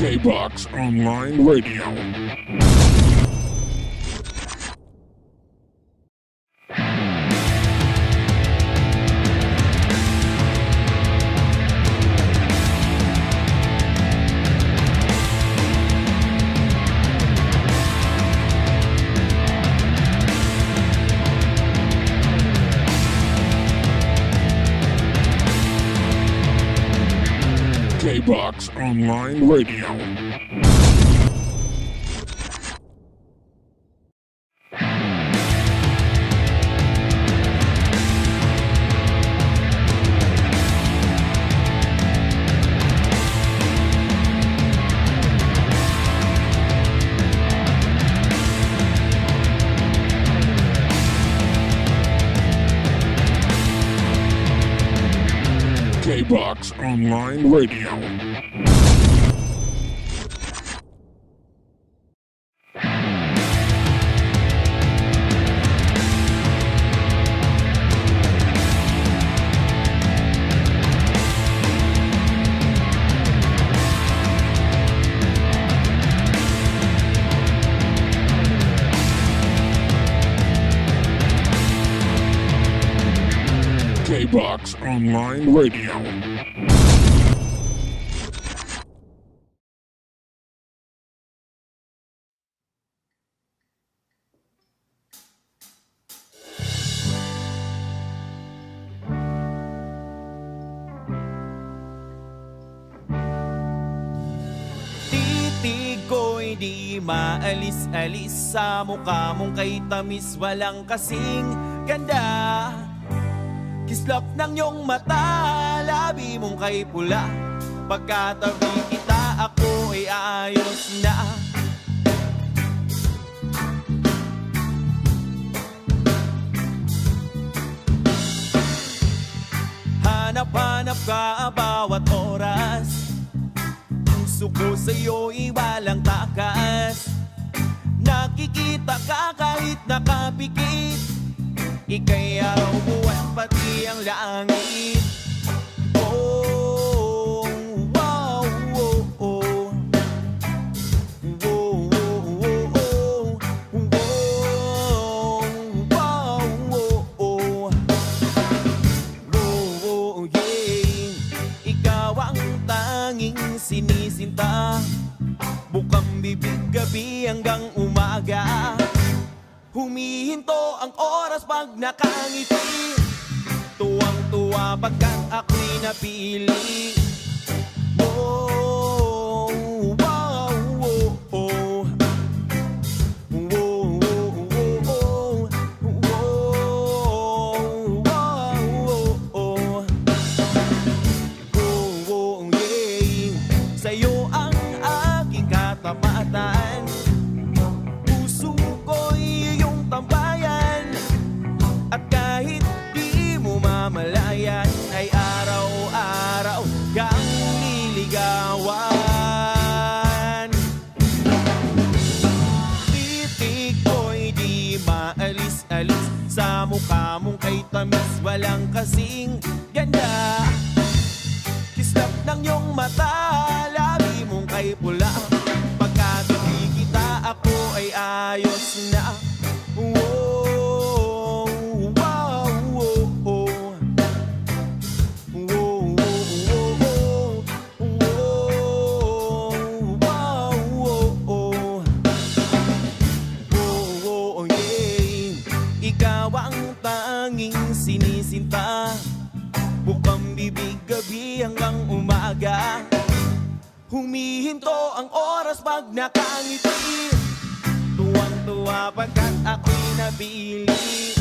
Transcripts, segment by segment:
KBOX Online Radio. KBOX Online Radio. KBOX Online Radio. KBOX Online Radio. Titig ko'y di maalis-alis sa mukha mong kay tamis, walang kasing ganda. Kislap ng iyong mata, labi mong kay pula. Pagkatabi kita, ako ay ayos na. Hanap-hanap ka bawat oras. Puso ko sa'yo'y walang takas. Nakikita ka kahit nakapikit. Ika'y araw, buwan, pati ang langit. Oh, wow, oh, oh. Oh, oh, oh, oh. Oh, wow, oh, oh. Oh, oh, yeah. Ikaw ang tanging sinisinta. Bukang bibig gabi hanggang umaga. Humihinto ang oras pag nakangiti. Tuwang-tuwa pagkat ako'y napili. Oh, wow, oh, oh. Oh, oh, oh, oh. Oh, wow, oh, oh. Oh, oh, yeah. Sa'yo ang aking katapatan. Puso ko'y iyong tambayan. At kahit di mo mamalayan, ay araw-araw kang niligawan. Titig ko'y di maalis-alis sa mukha mong kay tamis, walang kasing ganda. Kislap ng iyong mata, labi mong kay pula. Pagkatabi kita, ako ay ayos na. Oh, wow, oh, oh. Oh, oh, oh, oh. Oh, wow, oh, oh. Oh, oh, yeah. Ikaw ang tanging sinisinta. Bukang bibig gabi hanggang umaga. Humihinto ang oras pag nakangiti. Tuwang-tuwa pagkat ako'y nabili.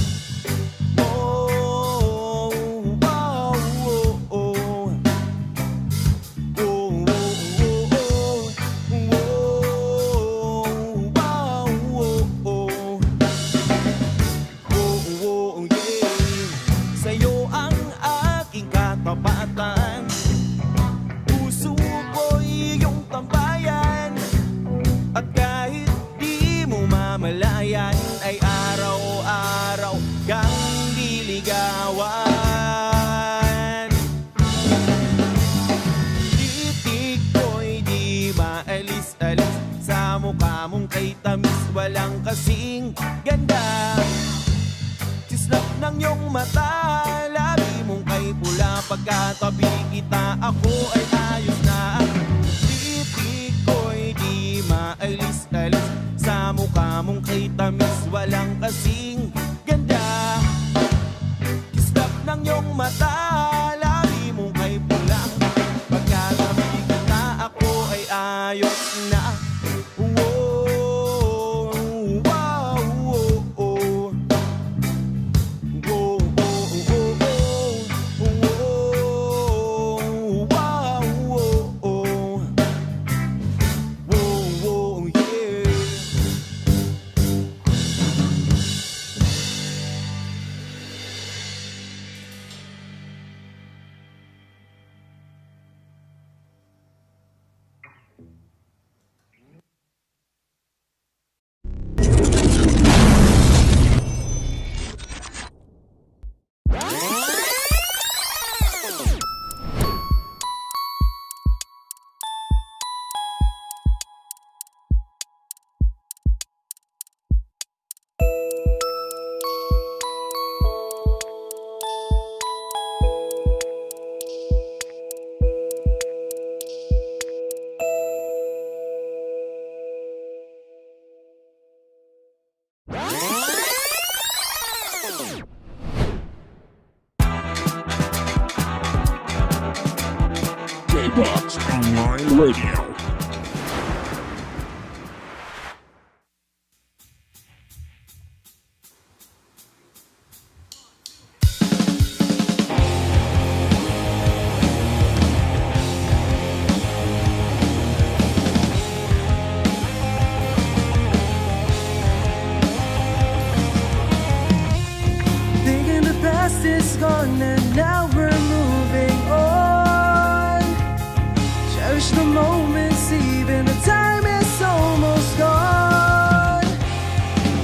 Oh, wow, oh, oh. Oh, oh, oh, oh. Oh, wow, oh, oh. Oh, oh, yeah. Sa'yo ang aking katapatan. Puso ko'y iyong tambayan. At kahit di mo mamalayan, ay araw-araw walang kasing ganda. Kislap ng iyong mata, labi mong kay pula. Pagkatabi kita, ako ay ayos na. Titik ko'y di maalis-alis, sa mukha mong kay tamis, walang kasing ganda. Kislap ng iyong mata, labi mong kay pula. Pagkatabi kita, ako ay ayos na. KBOX Online Radio. Thinking the past is gone and now we're moving on. Cherish the moments, even the time is almost gone.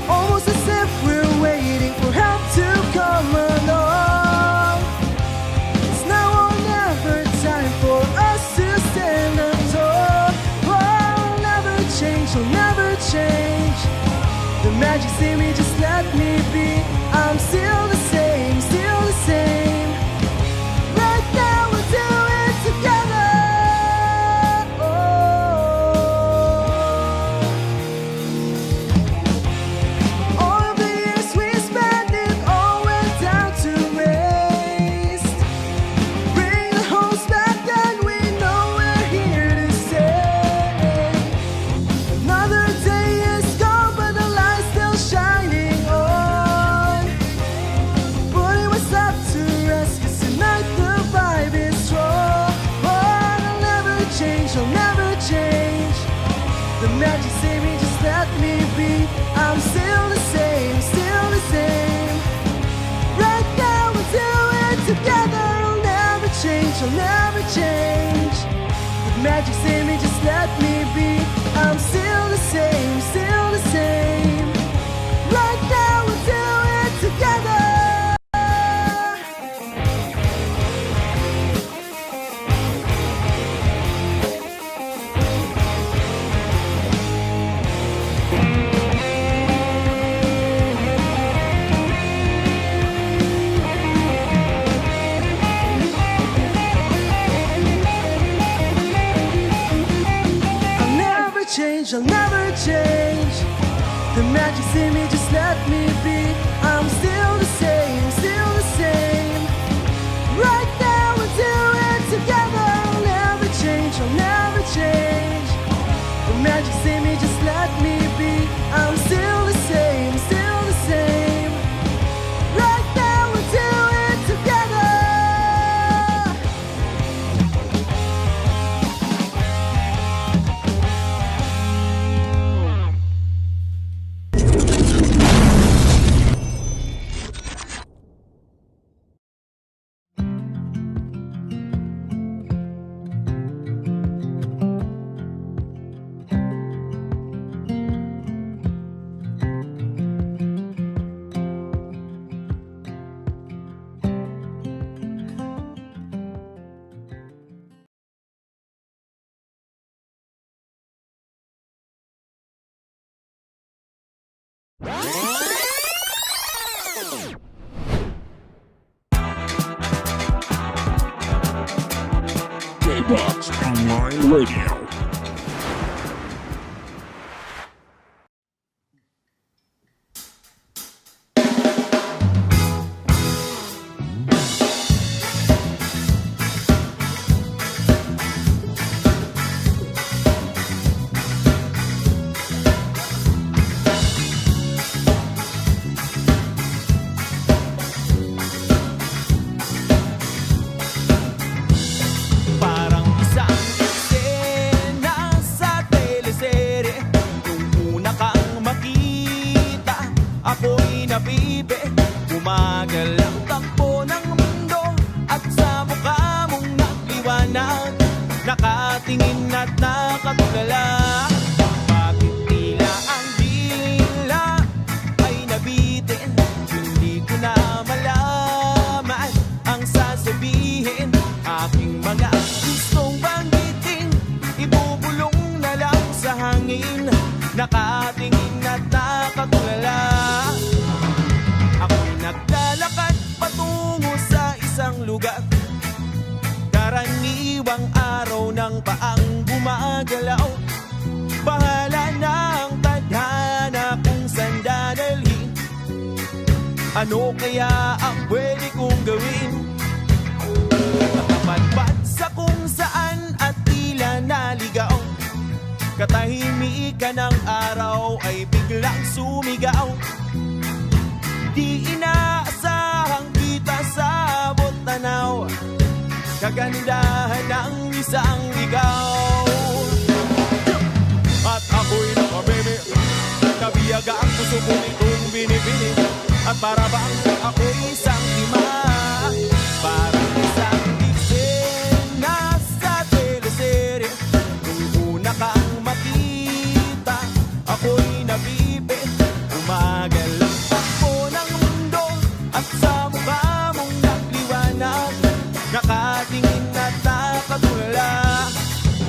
Almost as if we're waiting for help to come along. It's now or never time for us to stand up tall. Oh, I'll never change, I'll never change. The magic's in me, just let me be. I'm still the same, still the same. Right now we'll do it together. All of the years we spent, it all went down to waste. Bring the hopes back, then we know we're here to stay. Another day is gone, but the light's still shining on. Putting myself to rest, 'cause tonight the vibe is strong. Oh, I'll never change, I'll never change. The magic's in me, just let me be. I'm still the same, still the same. Right now we'll do it together. I'll never change, I'll never change. The magic's in me, just let me be. I'm still the same, still the same. Right now we'll do it together. I'll never change, I'll never change. The magic's in me, just let me be. I'm still the same, still the same. Right now we'll do it together. I'll never change, I'll never change. The magic's in me, just let me be. I'm still the same, still the same. Right now we'll do it together. KBOX Online Radio. Parang isang eksena sa teleserye. Nung una kang makita, ako'y nabibe. Bumagal ang takbo ng mundo at sa mukha mong nagliwanag. Nakatingin at nakatulala. Bakit tila ang dila ay nabitin? Hindi ko na malaman ang sasabihin. Aking mga gustong banggitin, ibubulong na lang sa hangin. Nakatingin at nakatulala. Ako'y naglalakad patungo sa isang lugar. Karaniwang araw ng paang gumagalaw. Bahala na ang tadhana kung saan dadalhin. Ano kaya ang pwede kong gawin? Nakapadpad sa kung saan at tila naligaw. Katahimikan ng araw ay biglang sumigaw. Di inaasahang kita sa abot tanaw. Kagandahan ng isang ligaw. At ako'y nakabebe, nabiyaga ang puso ko nitong binibini. At para bang ako'y isang lima, parang isang eksena sa teleserye. Nung una kang makita, ako'y nabibe. Umagal ang takbo ng mundo at sa mukha mong nagliwanag. Nakatingin at nakatulala.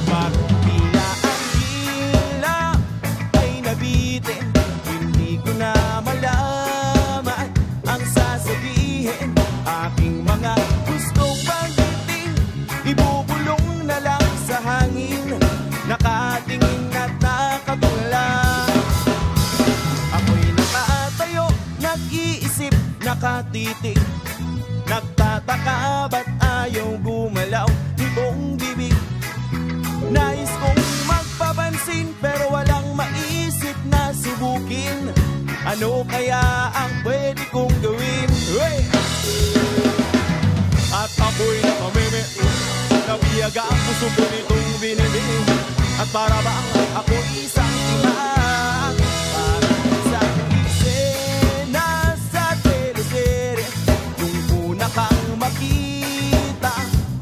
Bakit tila ang dila ay nabitin? Hindi ko na malaman ang sasabihin. Aking mga gustong banggitin, ibubulong na lang sa hangin. Nakatingin at nakatulala. Ako'y nakatayo, nag-iisip, nakatitig. Nagtataka ba't ayaw gumalaw nitong bibig. Nais kong magpapansin pero walang maisip na subukin. Ano kaya ang pwede kong gawin? Hey! At ako'y nakameme, nabiyaga ang puso ko nitong binibini. At para bang ako'y isang tima, parang isang eksena sa teleserye. Nung una kang makita,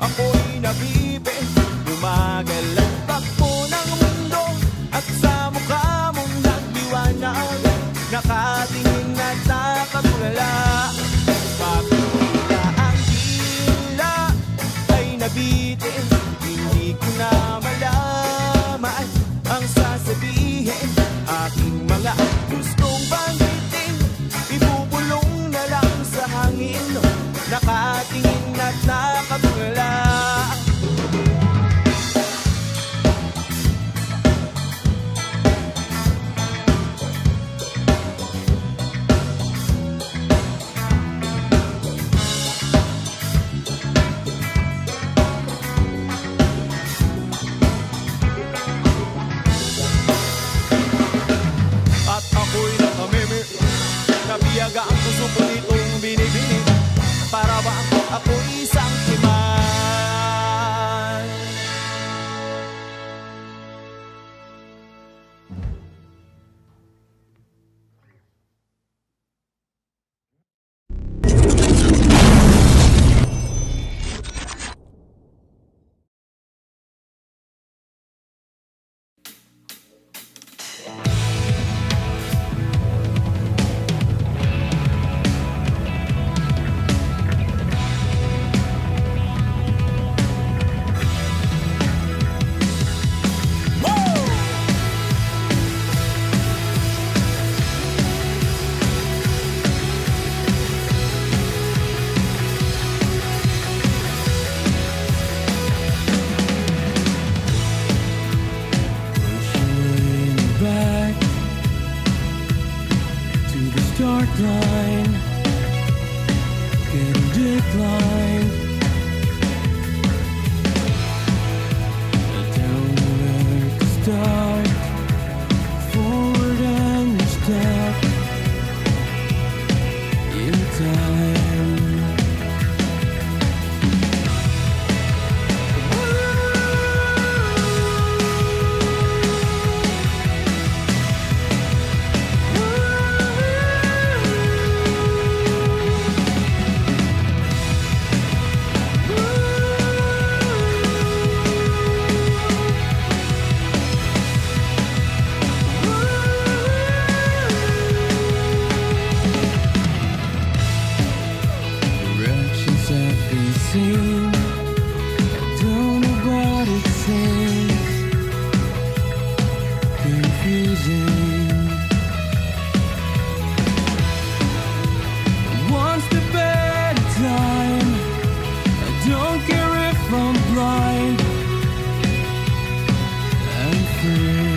ako'y nabibe. Bumagal ang takbo ng mundo at sa mukha mong nagliwanag. Nakatingin at nakatulala. Bakit tila ang dila ay nabitin? Hindi ko na malaman ang sasabihin. Aking mga gustong banggitin, ibubulong na lang sa hangin. Nakatingin at nakatulala. the start line, getting declined. I don't know where to start, forward and step in time. Directions have been seen, I don't know what it says. Confusing. One step at a time, I don't care if I'm blind, I'm free.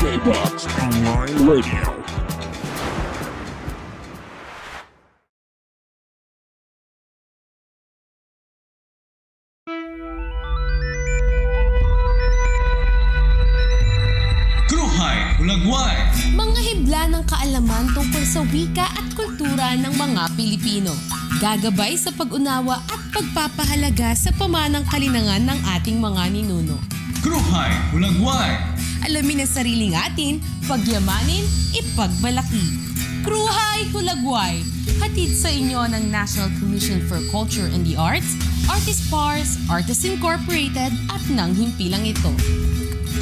KBOX Online Radio. KRUHAY HULAGWAY. Mga hibla ng kaalaman tungkol sa wika at kultura ng mga Pilipino. Gagabay sa pag-unawa at pagpapahalaga sa pamanang kalinangan ng ating mga ninuno. KRUHAY HULAGWAY. Alamin ang sariling atin, pagyamanin, ipagmalaki. KRUHAY HULAGWAY. Hatid sa inyo ng National Commission for Culture and the Arts, Artist Pars, Artists Incorporated at ng himpilang ito.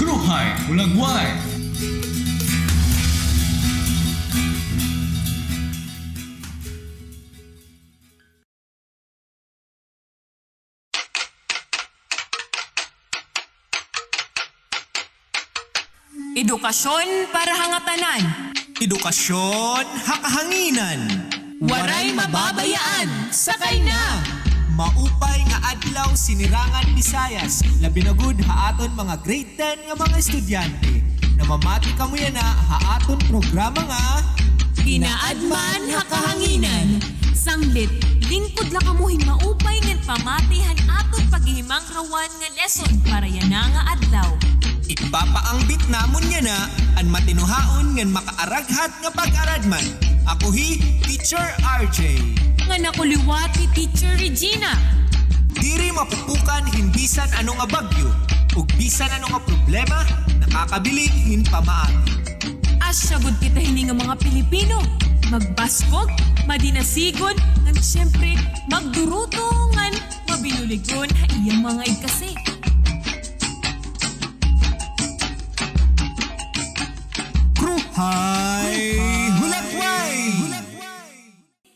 KRUHAY HULAGWAY. Edukasyon para hangatanan. Edukasyon hakahanginan. Waray mababayaan. Sakay na! Maupay nga adlaw sinirangan Visayas. Labi na gud haaton mga grade 10 nga mga estudyante. Namamati kamo yan na haaton programa nga Ginaadman hakahanginan. Sanglit, lingkod la kamuhin maupay ngin pamatihan aton paghihimang rawan nga lesson para yana nga adlaw. Ipapaangbit namon yan na an matinuhaon ngan makaaraghat nga pag-aradman. Ako Teacher RJ. Nga nakuliwat ni Teacher Regina. Diri mapupukan hinbisan ano nga bagyo ug bisan ano nga problema nakakabilin hin pamaagi. Asyagod kita hini nga mga Pilipino. Magbaskog, madinasigon, ngan siyempre magdurutungan, mabinuligon ha iyang mga igkasi. KRUHAY HULAGWAY!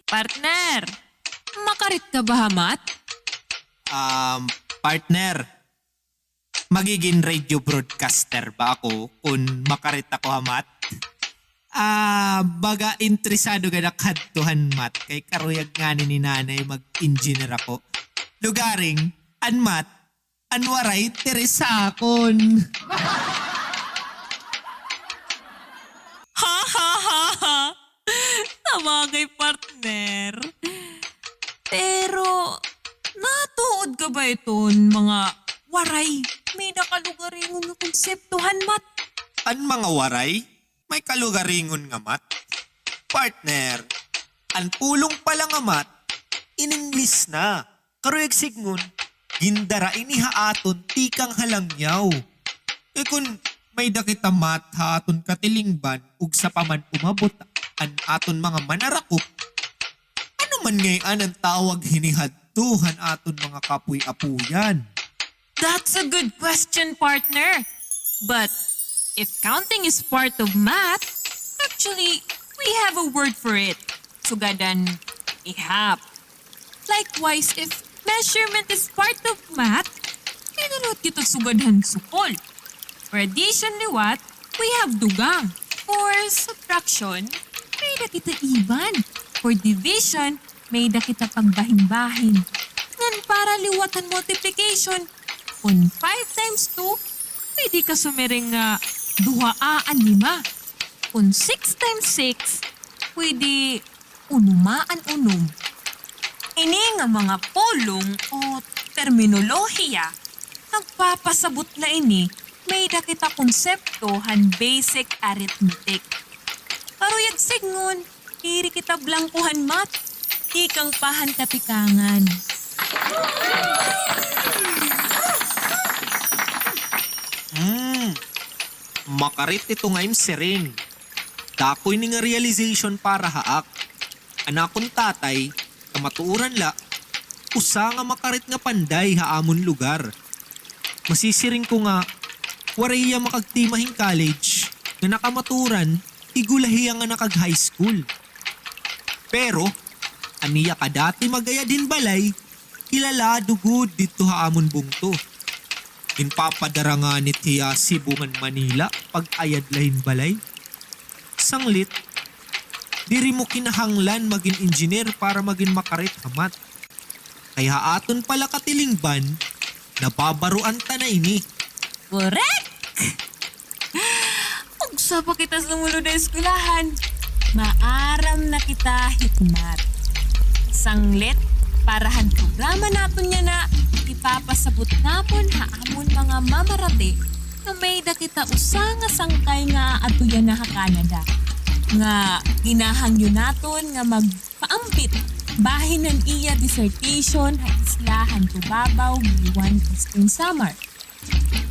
Partner, makarit ka ba hamat? Partner, magiging radio broadcaster ba ako kung makarit ako hamat? Baga interesado ka na kadtuhan mat kay karuyag nga ni nanay mag-engineer ako. Lugaring, anmat, anwaray teresakon. Ha ha ha ha! Tamagay partner. Pero, natuod ka ba iton mga waray? May nakalugaringon na konseptuhan mat. An mga waray, may kalugaringon nga mat. Partner, an pulong pala nga mat, in-English na. Karuyag sigmun, gindara ini haaton tikang halangyaw. E kun may dakita mat haaton katilingban ug sa paman umabot an aton mga manarakop, ano man ngayon ang tawag hinihadtuhan aton mga kapuy-apuyan? That's a good question, partner. But if counting is part of math, actually, we have a word for it. Sugadan, ihap. Likewise, if measurement is part of math, pinulot kito sugadan sukol. For addition liwat, we have dugang. For subtraction, may dakita iban. For division, may dakita pagbahin-bahin. Ngan para liwatan multiplication, kung 5 times 2, pwede ka sumiring nga 2 5. Kung 6 times 6, pwede unumaan unum. Ini nga mga pulong o terminolohiya, nagpapasabot na ini may dakita konsepto han basic arithmetic. Karuyag signon, iri kita blangkuhan mat, ikang pahan katikangan. Makarit ito ngayon siring. Dakoy ni nga realization para haak. Anakon tatay, kamatuuran la, usa nga makarit nga panday haamon lugar. Masisiring ko nga, waraya makagtimahing college, nga nakamaturan, igulahiya nga nakag-high school. Pero, aniya ka dati magaya din balay, kilala dugod dito haamon bungto. Inpapadaranganit hiya Sibungan Manila pag ayad lahin balay. Sanglit, diri mo kinahanglan maging engineer para maging makarit hamat. Kaya aton pala katilingban, nababaruan ta na ini. Correct! Ugsa pa kita sumulod na eskulahan. Maaram na kita hitmat. Sanglit, parahan programa naton niya na ipapasabot napon haamon mga mamarate na may dakita usa nga sangkay nga atuyan na ha Canada. Nga ginahangyo naton nga magpaampit bahin ng iya dissertation ha islahan tubabaw giwan Eastern Samar.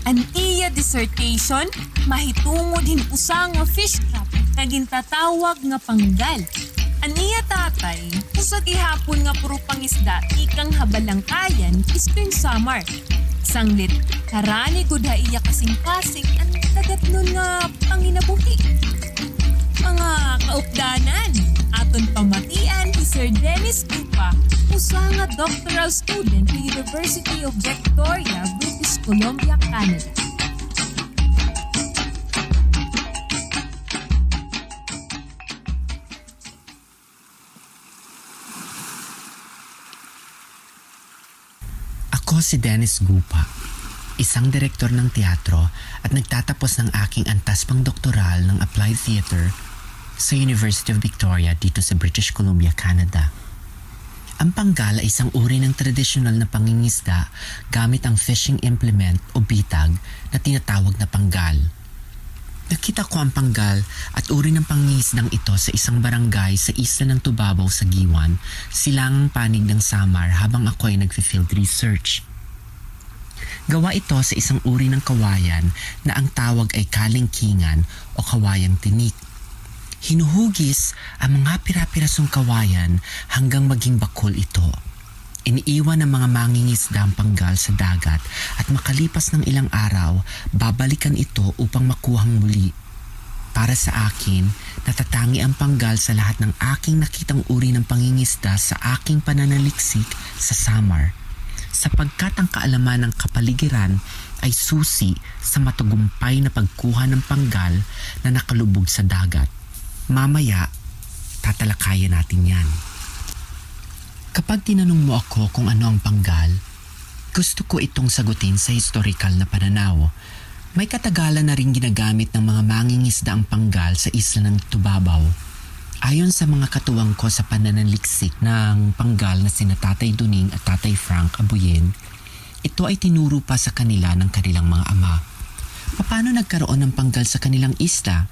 An iya dissertation mahitungod hin usa nga fish trap nga gintatawag nga panggal. An iya tatay usa gihapon nga puro pangisda ikang habalangkayan Eastern Samar. Sanglit karani gud ha iya kasing-kasing an tagatnon nga panginabuhi. Mga kaupdanan, aton pamatian si Sir Dennis Tupa, usa nga doctoral student sa University of Victoria, British Columbia, Canada. Ako si Dennis Gupa, isang direktor ng teatro at nagtatapos ng aking antas pang doktoral ng Applied Theatre sa University of Victoria dito sa British Columbia, Canada. Ang panggal ay isang uri ng tradisyonal na pangingisda gamit ang fishing implement o bitag na tinatawag na panggal. Nakita ko ang panggal at uri ng pangingisdang ito sa isang barangay sa isla ng Tubabaw sa Giwan, silangang panig ng Samar habang ako ay nag-field research. Gawa ito sa isang uri ng kawayan na ang tawag ay kalingkingan o kawayang tinik. Hinuhugis ang mga pira-pirasong kawayan hanggang maging bakol ito. Iniiwan ng mga mangingisda ang panggal sa dagat at makalipas ng ilang araw, babalikan ito upang makuhang muli. Para sa akin, natatangi ang panggal sa lahat ng aking nakitang uri ng pangingisda sa aking pananaliksik sa Samar, sapagkat ang kaalaman ng kapaligiran ay susi sa matagumpay na pagkuha ng panggal na nakalubog sa dagat. Mamaya, tatalakayan natin yan. Kapag tinanong mo ako kung ano ang panggal, gusto ko itong sagutin sa historical na pananaw. May katagalan na rin ginagamit ng mga mangingisda ang panggal sa isla ng Tubabaw. Ayon sa mga katuwang ko sa pananaliksik ng panggal na sina Tatay Duning at Tatay Frank Abuyen, ito ay tinuro pa sa kanila ng kanilang mga ama. Paano nagkaroon ng panggal sa kanilang isla?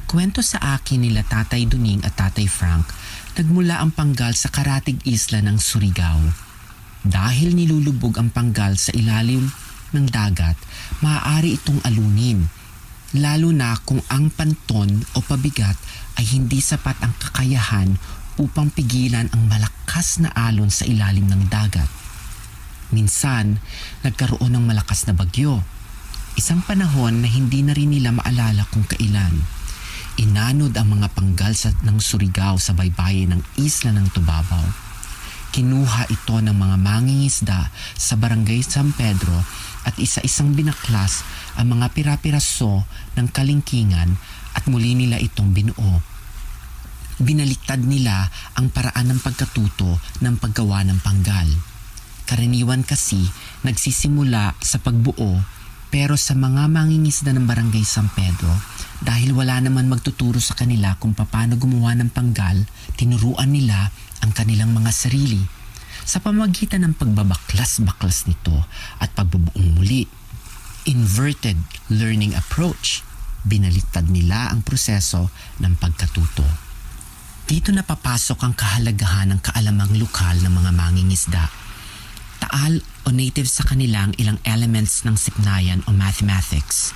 Kwento sa akin nila Tatay Duning at Tatay Frank, nagmula ang panggal sa karatig isla ng Surigao. Dahil nilulubog ang panggal sa ilalim ng dagat, maaari itong alunin, lalo na kung ang panton o pabigat ay hindi sapat ang kakayahan upang pigilan ang malakas na alon sa ilalim ng dagat. Minsan, nagkaroon ng malakas na bagyo. Isang panahon na hindi na rin nila maalala kung kailan. Inanod ang mga panggal ng Surigao sa baybayin ng isla ng Tubabaw. Kinuha ito ng mga mangingisda sa barangay San Pedro at isa-isang binaklas ang mga pira-piraso ng kalingkingan at muli nila itong binuo. Binaliktad nila ang paraan ng pagkatuto ng paggawa ng panggal. Karaniwan kasi nagsisimula sa pagbuo, pero sa mga mangingisda ng barangay San Pedro, dahil wala naman magtuturo sa kanila kung paano gumawa ng panggal, tinuruan nila ang kanilang mga sarili. Sa pamagitan ng pagbabaklas-baklas nito at pagbubuong muli, inverted learning approach, binaliktad nila ang proseso ng pagkatuto. Dito na papasok ang kahalagahan ng kaalamang lokal ng mga mangingisda. Taal o native sa kanilang ilang elements ng siknayan o mathematics.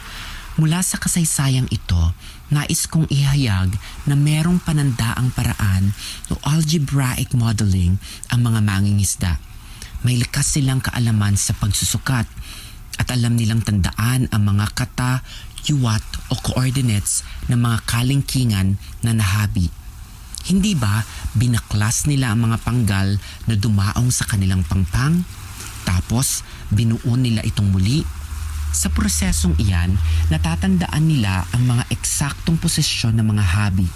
Mula sa kasaysayang ito, nais kong ihayag na merong panandaang paraan o algebraic modeling ang mga mangingisda. May likas silang kaalaman sa pagsusukat at alam nilang tandaan ang mga kata, yuwat o coordinates ng mga kalingkingan na nahabi. Hindi ba binaklas nila ang mga panggal na dumaong sa kanilang pangpang? Tapos binuo nila itong muli? Sa prosesong iyan, natatandaan nila ang mga eksaktong posisyon ng mga habi.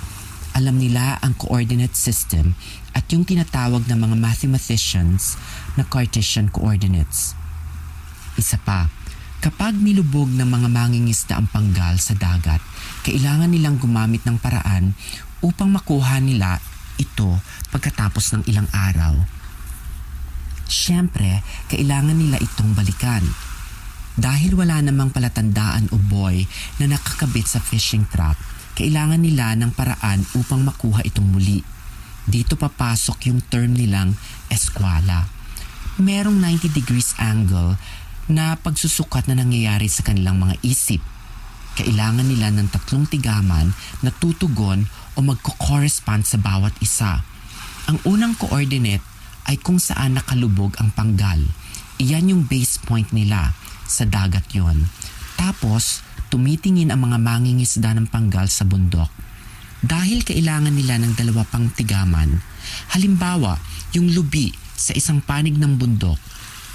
Alam nila ang coordinate system at yung tinatawag ng mga mathematicians na Cartesian coordinates. Isa pa, kapag nilubog ng mga mangingisda ang panggal sa dagat, kailangan nilang gumamit ng paraan upang makuha nila ito pagkatapos ng ilang araw. Siyempre, kailangan nila itong balikan. Dahil wala namang palatandaan o buoy na nakakabit sa fishing trap, kailangan nila ng paraan upang makuha itong muli. Dito papasok yung term nilang eskwala. Merong 90 degrees angle na pagsusukat na nangyayari sa kanilang mga isip. Kailangan nila ng 3 tigaman na tutugon o magko-correspond sa bawat isa. Ang unang coordinate ay kung saan nakalubog ang panggal. Iyan yung base point nila. Sa dagat yon. Tapos, tumitingin ang mga mangingisda ng panggal sa bundok. Dahil kailangan nila ng 2 pang tigaman, halimbawa, yung lubi sa isang panig ng bundok,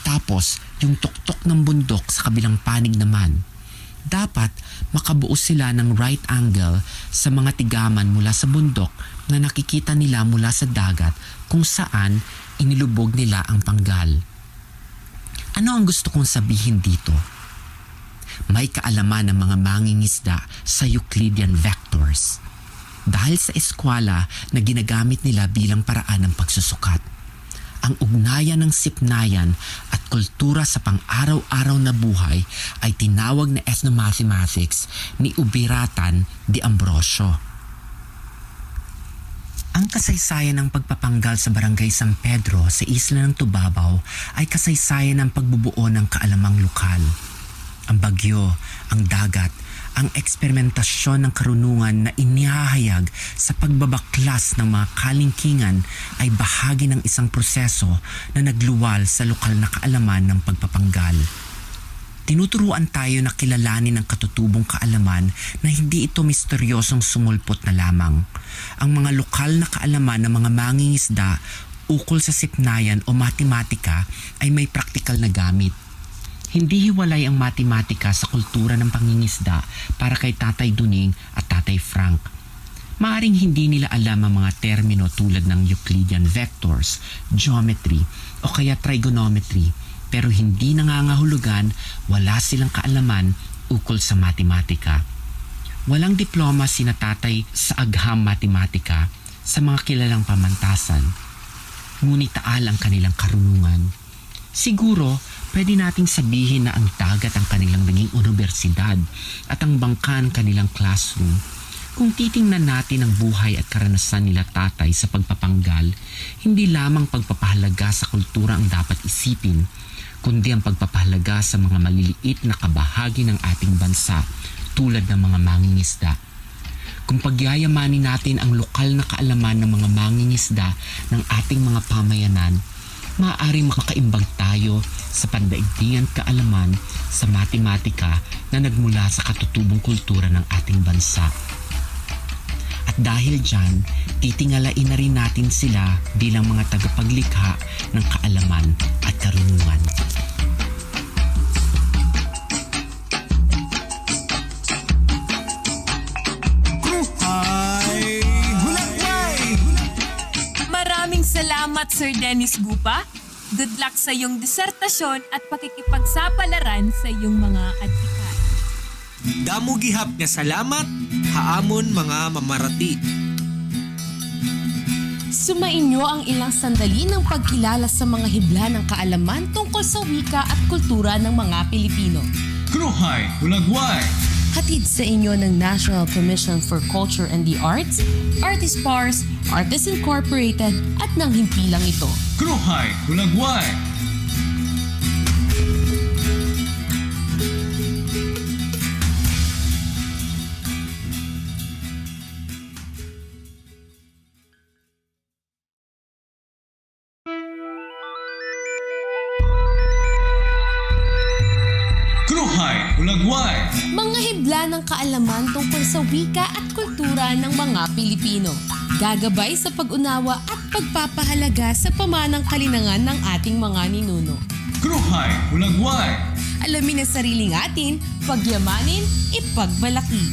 tapos yung tuktok ng bundok sa kabilang panig naman. Dapat makabuo sila ng right angle sa mga tigaman mula sa bundok na nakikita nila mula sa dagat kung saan inilubog nila ang panggal. Ano ang gusto kong sabihin dito? May kaalaman ng mga mangingisda sa Euclidean vectors dahil sa eskwela na ginagamit nila bilang paraan ng pagsusukat. Ang ugnayan ng sipnayan at kultura sa pang-araw-araw na buhay ay tinawag na ethnomathematics ni Ubiratan de Ambrosio. Ang kasaysayan ng pagpapanggal sa Barangay San Pedro sa isla ng Tubabaw ay kasaysayan ng pagbubuo ng kaalamang lokal. Ang bagyo, ang dagat, ang eksperimentasyon ng karunungan na inihahayag sa pagbabaklas ng mga kalingkingan ay bahagi ng isang proseso na nagluwal sa lokal na kaalaman ng pagpapanggal. Tinuturuan tayo na kilalanin ang katutubong kaalaman na hindi ito misteryosong sumulpot na lamang. Ang mga lokal na kaalaman ng mga mangingisda ukol sa sipnayan o matematika ay may praktikal na gamit. Hindi hiwalay ang matematika sa kultura ng pangingisda para kay Tatay Duning at Tatay Frank. Maaring hindi nila alam ang mga termino tulad ng Euclidean vectors, geometry o kaya trigonometry, pero hindi nangangahulugan wala silang kaalaman ukol sa matematika. Walang diploma sina Tatay sa agham matematika sa mga kilalang pamantasan, ngunit taal ang kanilang karunungan. Siguro, pwede nating sabihin na ang dagat ang kanilang naging universidad at ang bangkan kanilang classroom. Kung titingnan natin ang buhay at karanasan nila Tatay sa pagpapanggal, hindi lamang pagpapahalaga sa kultura ang dapat isipin, kundi ang pagpapahalaga sa mga maliliit na kabahagi ng ating bansa tulad ng mga mangingisda. Kung pagyayamanin natin ang lokal na kaalaman ng mga mangingisda ng ating mga pamayanan, maaaring makaimbag tayo sa pandaigdigan kaalaman sa matematika na nagmula sa katutubong kultura ng ating bansa. At dahil dyan, titingalain na rin natin sila bilang mga tagapaglikha ng kaalaman at karunungan. KRUHAY HULAGWAY! Maraming salamat, Sir Dennis Gupa. Good luck sa iyong disertasyon at pakikipagsapalaran sa iyong mga adhikar. Damo gihap nga salamat, haamon mga mamarati. Sumainyo ang ilang sandali ng pagkilala sa mga hibla ng kaalaman tungkol sa wika at kultura ng mga Pilipino. KRUHAY HULAGWAY! Hatid sa inyo ng National Commission for Culture and the Arts, Artist Pars, Artists Incorporated at ng himpilang ito. KRUHAY HULAGWAY! KRUHAY HULAGWAY! Mga hibla ng kaalaman tungkol sa wika at kultura ng mga Pilipino. Gagabay sa pag-unawa at pagpapahalaga sa pamanang kalinangan ng ating mga ninuno. KRUHAY HULAGWAY! Alamin ang sariling atin, pagyamanin, ipagmalaki.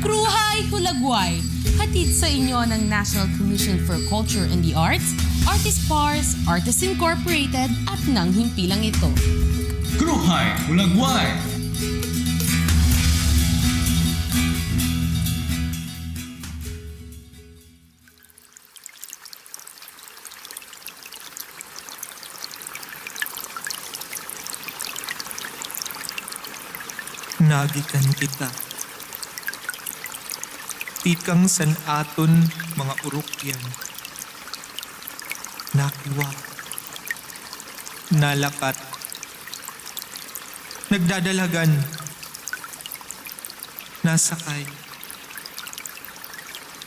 KRUHAY HULAGWAY! Hatid sa inyo ng National Commission for Culture and the Arts, Artist Pars, Artists Incorporated at ng himpilang ito. KRUHAY HULAGWAY! Nagikan kita. Tikang san aton mga urukyan. Nakiwa. Nalakat. Nagdadalagan. Nasakay.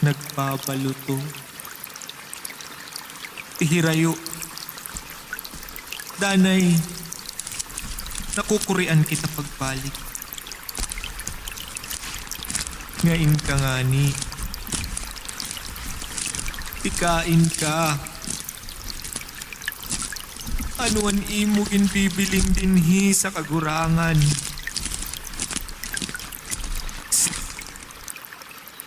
Nagbabaluto. Ihirayo. Danay. Nakukurian kita pagbalik. Ngain ka nga ni. Ikain ka. Anuan imo bibiling dinhi sa kagurangan.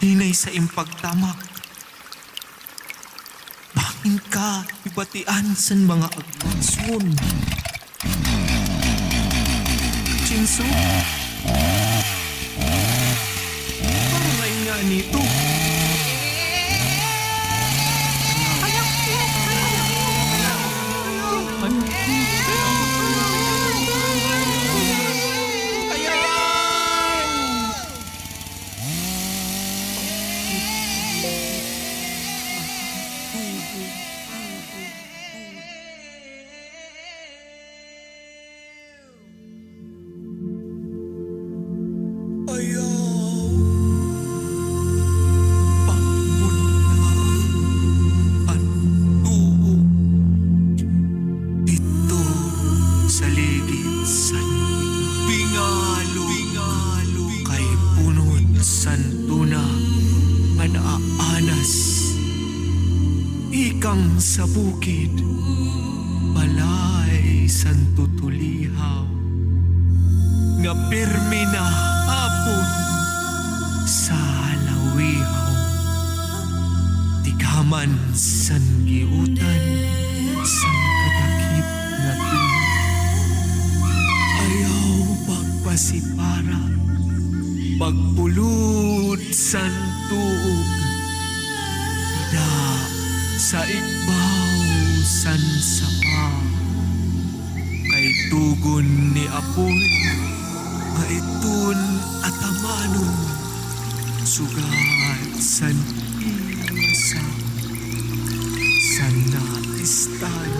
Hinay sa impagtamak. Bangin ka, ibatian san mga agwason. Lorenzo? Parang nga nito. Sa bukid, balay san tutulihaw, nga pirmi na hapon sa lawihaw, tigaman san giutan, san kadakip nga tulo. Ayaw pagpasipara, pagpulod san tuog, ida sa ikbaw san sapa, kay tugon ni apoy, nga itun at amanon, sugat san iyasa, san naistan,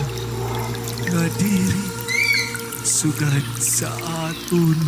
nga diri, sugat sa aton.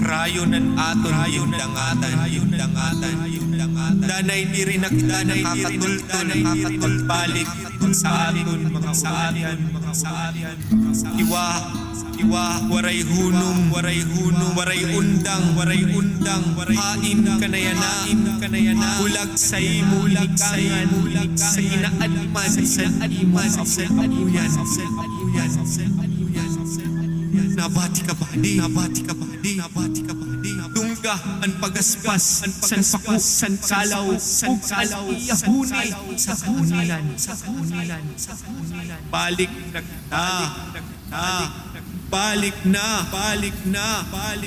Rayonan aton yundangatan, danay diri na kita nakakatultol balik sa aton mga saalian, iwa waray hunong, waray undang, hain kanayana, ulag sa imo, sa inaadman, sa abuyan. Nabati ka ba di? Tungga ang pagaspas, san paku, san salaw, iyahuni, sa hunilan. Balik na,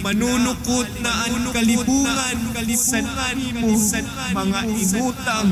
manunukot na ang kalibungan, san mo, mga imutang.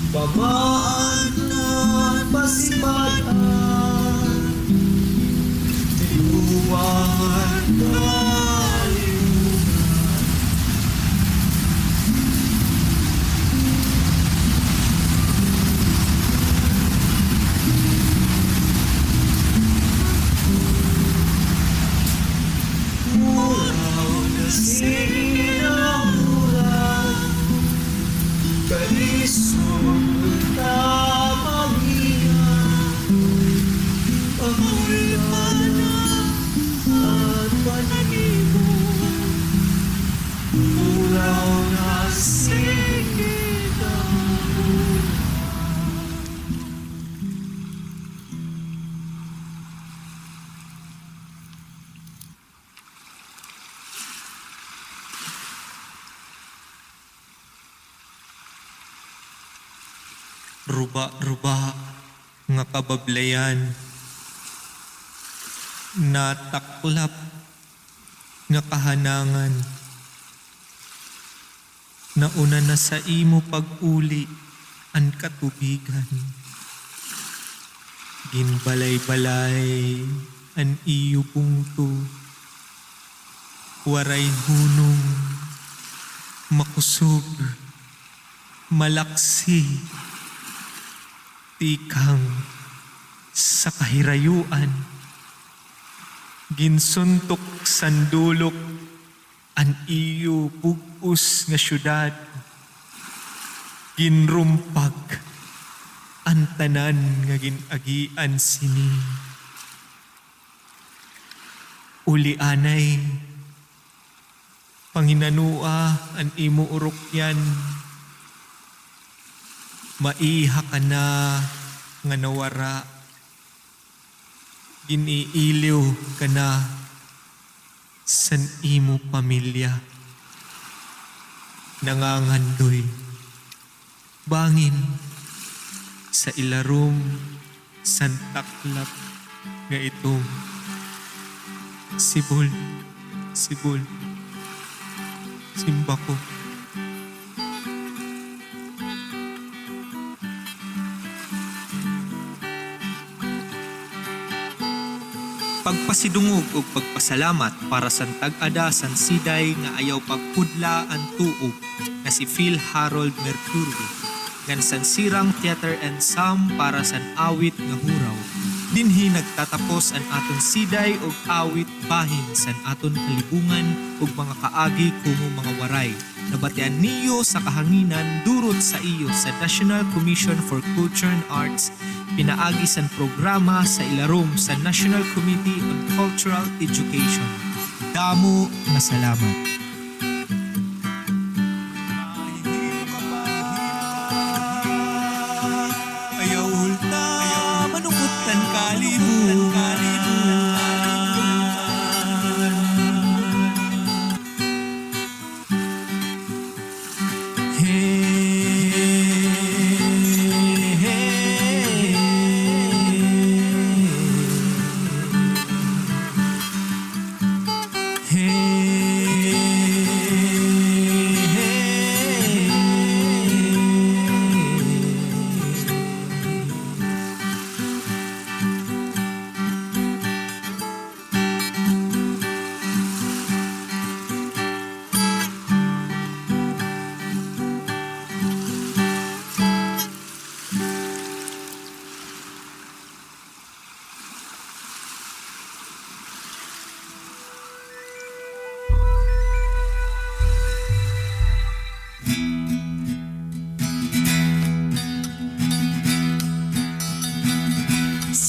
Pamaan na pasibatan, luwangan kalimutan. singing ang ulan, kalisong tamagihan, ako'y panang at panaginip, ulaw na singit ang ulan. Ruba-ruba nga kabablayan, nataklap nga kahanangan, nauna na sa imo pag-uli ang katubigan. Ginbalay-balay ang iyo pungto, waray hunong, makusog, malaksi, tikang sa kahirayuan, ginsuntok sandulok ang iyo pugos nga syudad, ginrumpag ang tanan nga ginagian sini. Ulianay, panginanua ang imo urokyan, maiha ka na nga nawara, giniiliw ka na san imo pamilya. Nangangandoy, bangin sa ilarom, santaklap nga itong sibol, sibol, simba ko. Pagpasidungog o pagpasalamat para sa tag-ada san siday nga ayaw pagpudla ang tuog na si Phil Harold Mercury ngan san sirang theater and sam para san awit nga huraw. Dinhi nagtatapos ang aton siday og awit bahin san aton kalibungan ug mga kaagi kumo mga waray. Nabatian niyo sa kahanginan durot sa iyo sa National Commission for Culture and Arts, pinaagi san programa sa ilarom sa National Committee on Cultural Education. Damo nga salamat. Ayaw ulta, manukot tan kalibutan.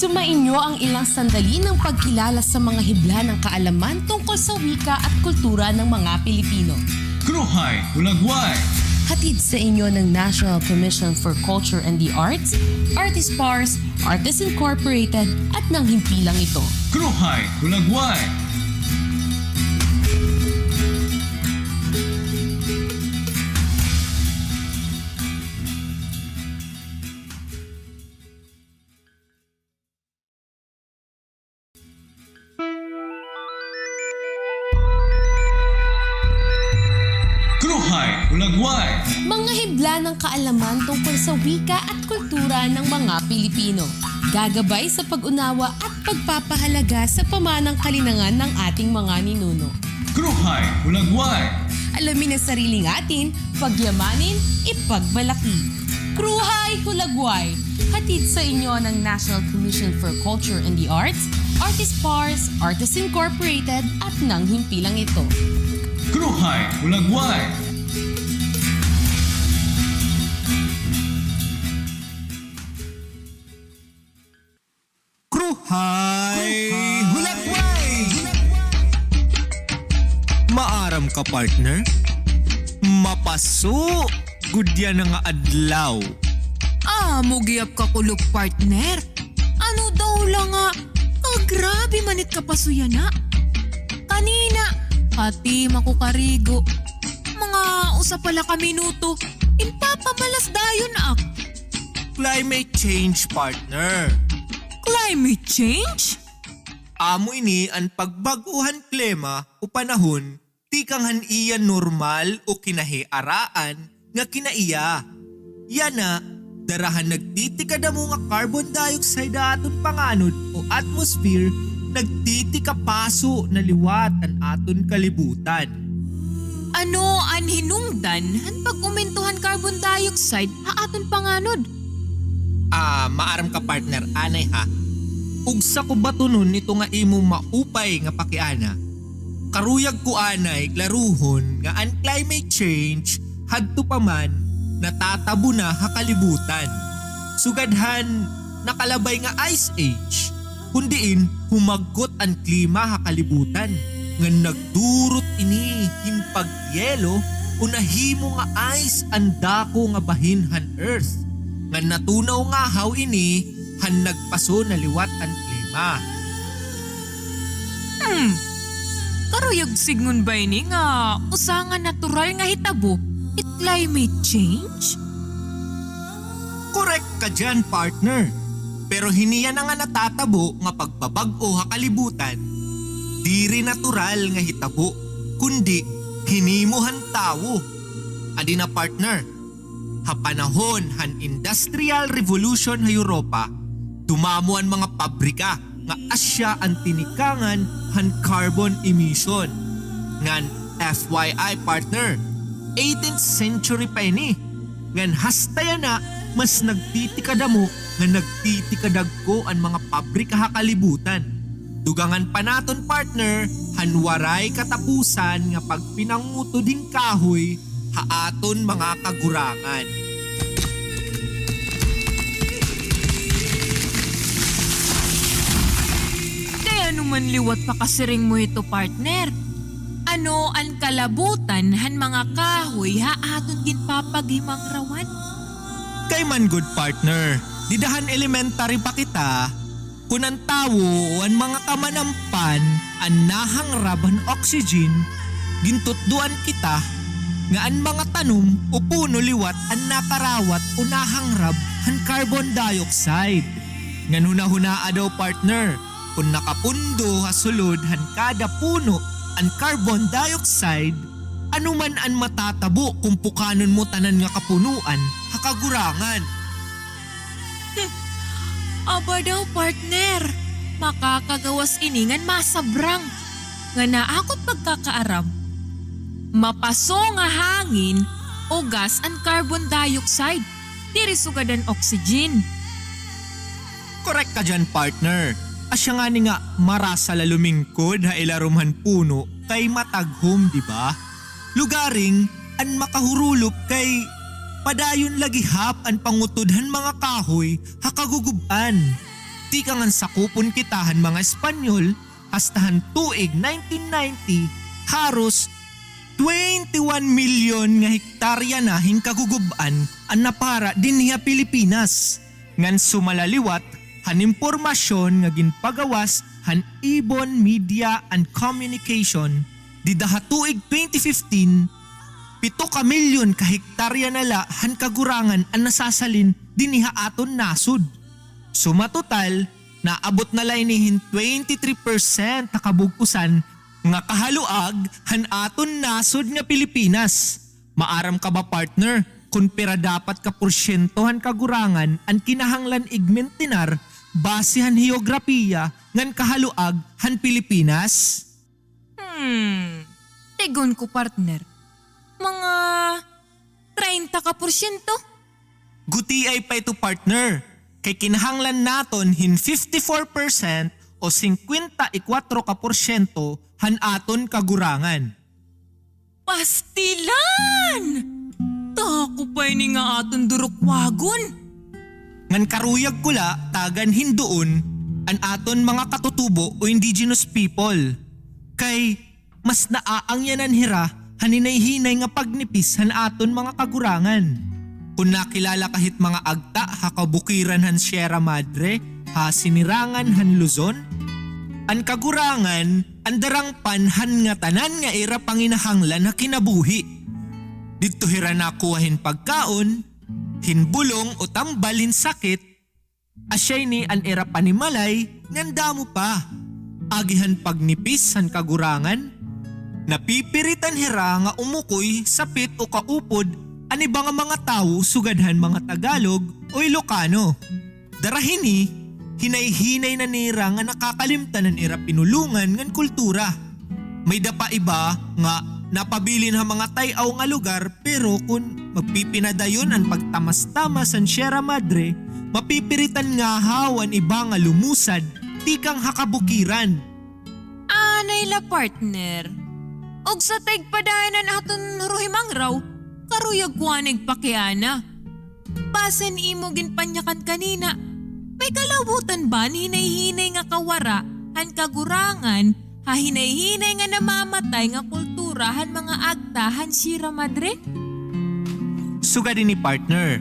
Sumainyo ang ilang sandali ng pagkilala sa mga hibla ng kaalaman tungkol sa wika at kultura ng mga Pilipino. KRUHAY HULAGWAY. Hatid sa inyo ng National Commission for Culture and the Arts, Artist Pars, Artists Incorporated at ng himpilang ito. KRUHAY HULAGWAY. KRUHAY HULAGWAY. Mga hibla ng kaalaman tungkol sa wika at kultura ng mga Pilipino. Gagabay sa pag-unawa at pagpapahalaga sa pamanang kalinangan ng ating mga ninuno. KRUHAY HULAGWAY. Alamin ang sariling atin, pagyamanin, ipagbalaki. KRUHAY HULAGWAY. Hatid sa inyo ng National Commission for Culture and the Arts, Artist Pars, Artists Incorporated at ng himpilang ito. KRUHAY HULAGWAY. KRUHAY HULAGWAY! Maaram ka, partner? Mapaso! Gudya na nga adlaw. Mugiyap ka kulog partner. Ano daw lang nga, grabe manit ka pasuya na. Kanina, pati makukarigo. Mga usa pala ka minuto, impapamalas dayon ak. Climate change, partner. Climate change? Amo ini ang pagbaguhan klima o panahon, ti kanghan iya normal o kinahiaraan nga kinaiya. Yan na, darahan nagtitika mo nga carbon dioxide aton panganod o atmosphere, nagtitika paso na liwat ang aton kalibutan. Ano an hinungdan han pag umentuhan carbon dioxide ha aton panganod? Maaram ka, partner, anay ha. Ugsa ko ba nun ito nga imo maupay nga pakiana? Karuyag ko anay klaruhon nga ang climate change hadto pa man natatabo na hakalibutan. Sugadhan nakalabay nga ice age, kundiin humagkot ang klima hakalibutan nga nagdurot ini hinpagyelo o nahimo nga ice ang dako nga bahin han earth. Nga natunaw nga haw ini han nagpaso na liwat ang klima. Karuyag signgon ba ini nga usa nga natural nga hitabo it climate change? Correct ka dyan, partner. Pero hiniya na nga natatabo nga pagbabag-o hakalibutan. Di rin natural nga hitabo, kundi hinimuhan tawo. Adi na, partner, hapanahon han industrial revolution ha Europa, dumamo ang mga pabrika nga asya ang tinikangan han carbon emission. Ngan FYI, partner, 18th century pa ini. Ngan hastaya na mas nagtitikadamo nga nagtitikadagko ang mga pabrika hakalibutan. Dugangan pa naton, partner, hanwaray katapusan nga pagpinanguto din kahoy haaton mga kagurangan. Kaya naman liwat pa kasiring mo ito partner. Ano ang kalabutan han mga kahoy haaton ginpapagimang rawan? Kay man, good partner, didahan elementary pa kita, kunan tawo ang mga kamanampan ang nahangraban oxygen, gintutduan kita nga ang mga tanom o puno liwat ang nakarawat o nahangrab han carbon dioxide. Nga hunahunaa daw, partner, kung nakapundo hasulod han kada puno ang carbon dioxide, anuman ang matatabo kung pukanon mo tanan nga kapunuan hakagurangan. Aba daw partner, makakagawas iningan masabrang. Nga naakot pagkakaaram, mapaso nga hangin o gas ang carbon dioxide, diri sugadan oxygen. Correct ka dyan, partner. Asya nga ni nga marasa lalumingkod ha ilarumhan puno kay mataghom, di ba? Lugaring an makahurulop kay padayon lagi hap an pangutudhan mga kahoy hakaguguban. Di ka ngan sakupon kitahan mga Espanyol hastahan tuig 1990 haros 21 milyon nga hektarya na hingkaguguban ang napara din niya Pilipinas. Ngan sumalaliwat han impormasyon nga ginpagawas han Ibon Media and Communication di dahatuig 2015, 7 milyon ka hektarya nala han kagurangan ang nasasalin diniha aton nasud. Sumatotal, naabot na lainihin 23% na kabugusan nga kahaluag han aton nasud nga Pilipinas. Maaram ka ba, partner, kung pera dapat ka porsyentohan kagurangan ang kinahanglan igmentinar base han heograpiya ngan kahaluag han Pilipinas? Tegon ko partner, mga 30%? Guti ay pa ito, partner, kay kinahanglan naton hin 54% o 54% han aton kagurangan. Pastilan! Tako pa ini nga aton durukwagon. Ngan karuyag kula tagan hindoon an aton mga katutubo o indigenous people. Kay mas naaangyanan hira haninay-hinay nga pagnipis han aton mga kagurangan. Kung nakilala kahit mga agta hakabukiran han Sierra Madre ha sinirangan han Luzon, an kagurangan ang darangpan han nga tanan nga era panginahanglan na kinabuhi. Dito hira nakuhahin pagkaon, hinbulong o tambalin sakit, asyay ni an era panimalay nganda mo pa. Agihan pagnipis han kagurangan, napipiritan hira nga umukoy, sapit o kaupod ani ba nga mga tao sugadhan mga Tagalog o Ilocano. Darahini, hinay-hinay na nira nga nakakalimtan ng era pinulungan ngan kultura. May dapa iba nga napabilin ha mga tayaw nga lugar, pero kung magpipinadayon ang pagtamas-tamas ang Sierra Madre, mapipiritan nga hawan iba nga lumusad, tikang hakabukiran. Anay la partner. Og sa taigpadayanan aton ruhimang raw, karuyag kwanig pakiana. Basen imo ginpanyakan kanina, may kalabutan ba hinay-hinay nga kawara, han kagurangan, hahinay-hinay nga namamatay nga kulturahan mga agtahan Sierra Madre? Sugadi ni partner,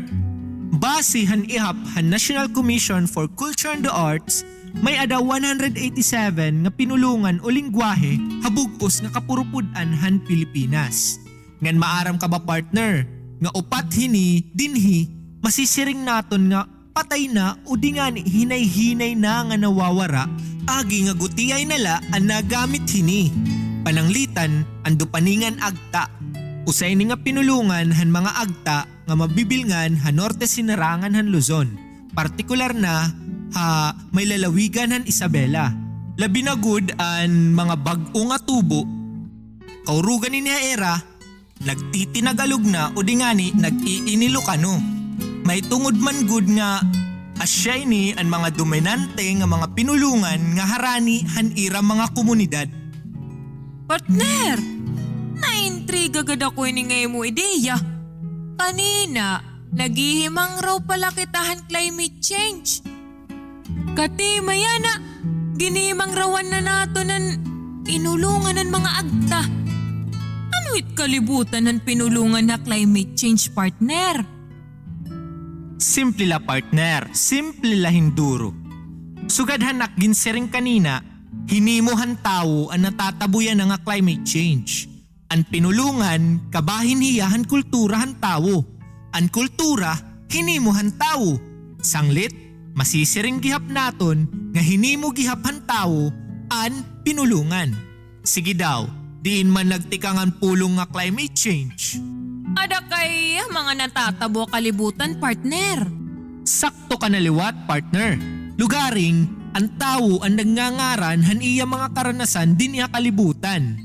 base han ihap han National Commission for Culture and the Arts, may ada 187 nga pinulungan o lingwahe habugos nga kapurupudan han Pilipinas. Ngan maaram ka ba partner, nga upat hini dinhi masisiring naton nga patay na o di nga ni hinay-hinay na nga nawawara, agi nga gutiyay nala ang nagamit hini. Pananglitan ando paningan agta. Usay ni nga pinulungan han mga agta nga mabibilngan han norte sinarangan han Luzon. Partikular na ha may lalawigan han Isabela. Labi na gud an mga bag-o nga tubo. Kaurugan ni niya era, nagtitinagalog na o di nga ni nag-iinilokano. May tungod man gud nga asyay ni ang mga dominante nga mga pinulungan nga harani han ira mga komunidad. Partner, naintriga gad ako ini ngay mo ideya. Kanina, naghihimang raw pala kitahan climate change. Katimaya na, ginihimang rawan na nato ng pinulungan ng mga agta. Ano it kalibutan ng pinulungan na climate change, partner? Simple la partner, simple la hinduro. Sugadhan ginsiring kanina, hinimuhan tao ang natatabuyan nga climate change. Ang pinulungan, kabahin hiyahan kulturahan tao. Ang kultura, hinimuhan tao. Sanglit, masisiring gihap naton nga hinimo gihapan tao an pinulungan. Sige daw, diin man nagtikangan pulong nga climate change. Ada kay mga natatabo kalibutan, partner. Sakto ka naliwat, partner. Lugaring, ang tao ang nagngangaran han iya mga karanasan din iya kalibutan.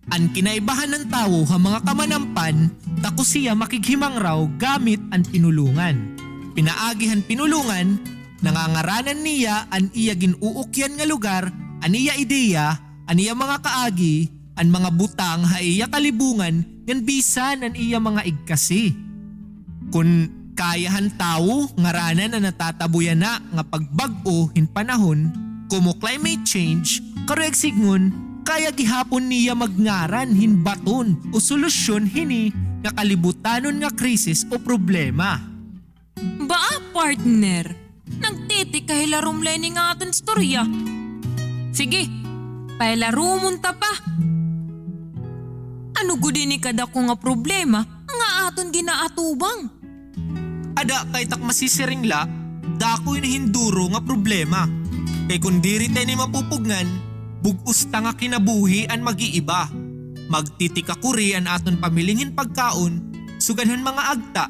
Ang kinaibahan ng tao ha mga kamanampan, tako siya makighimang raw gamit ang pinulungan. Pinaagihan pinulungan, nangangaranan niya ang iya ginuukyan nga lugar, ang iya ideya, ang iya mga kaagi, ang mga butang ha iya kalibungan, ngan bisan ang iya mga igkasi. Kung kayahan tao ngaranan na natatabuyan na nga pagbag-o hin panahon, kumo climate change, karuyag signgon, kaya gihapon niya magngaran hin baton o solusyon hini nga kalibutanon nga krisis o problema. Ba, partner? Nagtiti kahilarom leni nga aton storya. Sige, pahilarumon ta pa. Ano gudi ni kada ko nga problema nga aton ginaatubang? Ada kay tak masisiring la, dako hininduro nga problema. Kay kung diri tayo ni mapupugngan, bugos ta nga kinabuhi an mag-iiba. Magtitikakuri an aton pamilingin pagkaon, suganhan mga agta,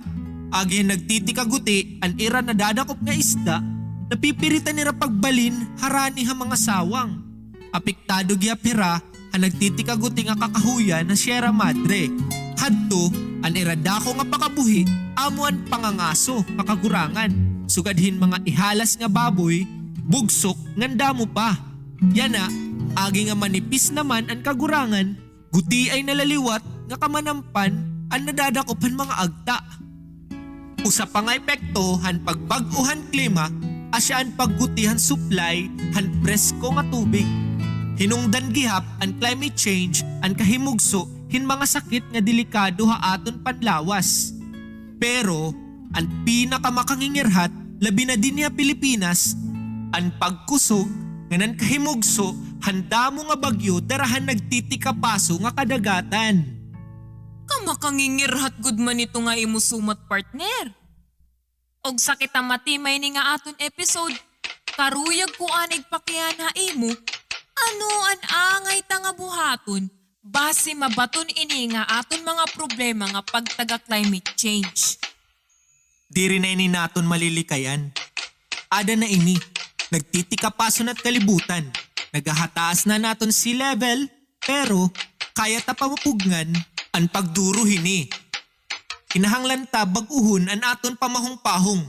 agihan nagtitikaguti an ira na dadakop nga isda, napipiritan nira pagbalin harani ha mga sawang. Apektado gyapira ang nagtitikaguti nga kakahuyan na Sierra Madre. Hadto, ang iradako nga pakabuhi, amuan pangangaso, kakagurangan. Sugadhin mga ihalas nga baboy, bugsok, nganda mo pa. Yan na, agi nga manipis naman ang kagurangan, guti ay nalaliwat, nga kamanampan ang nadadakopan mga agta. Usa pa nga epekto han pagbag-uhan klima asya ang paggutihan supply han presko nga tubig. Hinungdan gihap ang climate change ang kahimugso hin mga sakit nga delikado ha aton panlawas. Pero ang pinakamakangingirhat labi na din niya Pilipinas ang pagkusog nga nan kahimugso handa mo nga bagyo darahan nagtitikapaso nga kadagatan. Kamakangingirhat gud man ito nga imo sumat partner. Og sakit ang matimay ni nga aton episode, karuyag ko anig pakiyan ha imo, ano an angay ta nga buhaton, base mabaton ini nga aton mga problema nga pagtaga climate change. Di rin na ini naton malilikayan. Ada na ini, nagtitikapaso na't kalibutan. Nagahataas na naton sea level, pero kaya ta pamapugngan ang pagduro hini. Kinahanglan ta bag-uhon an aton pamahong-pahong.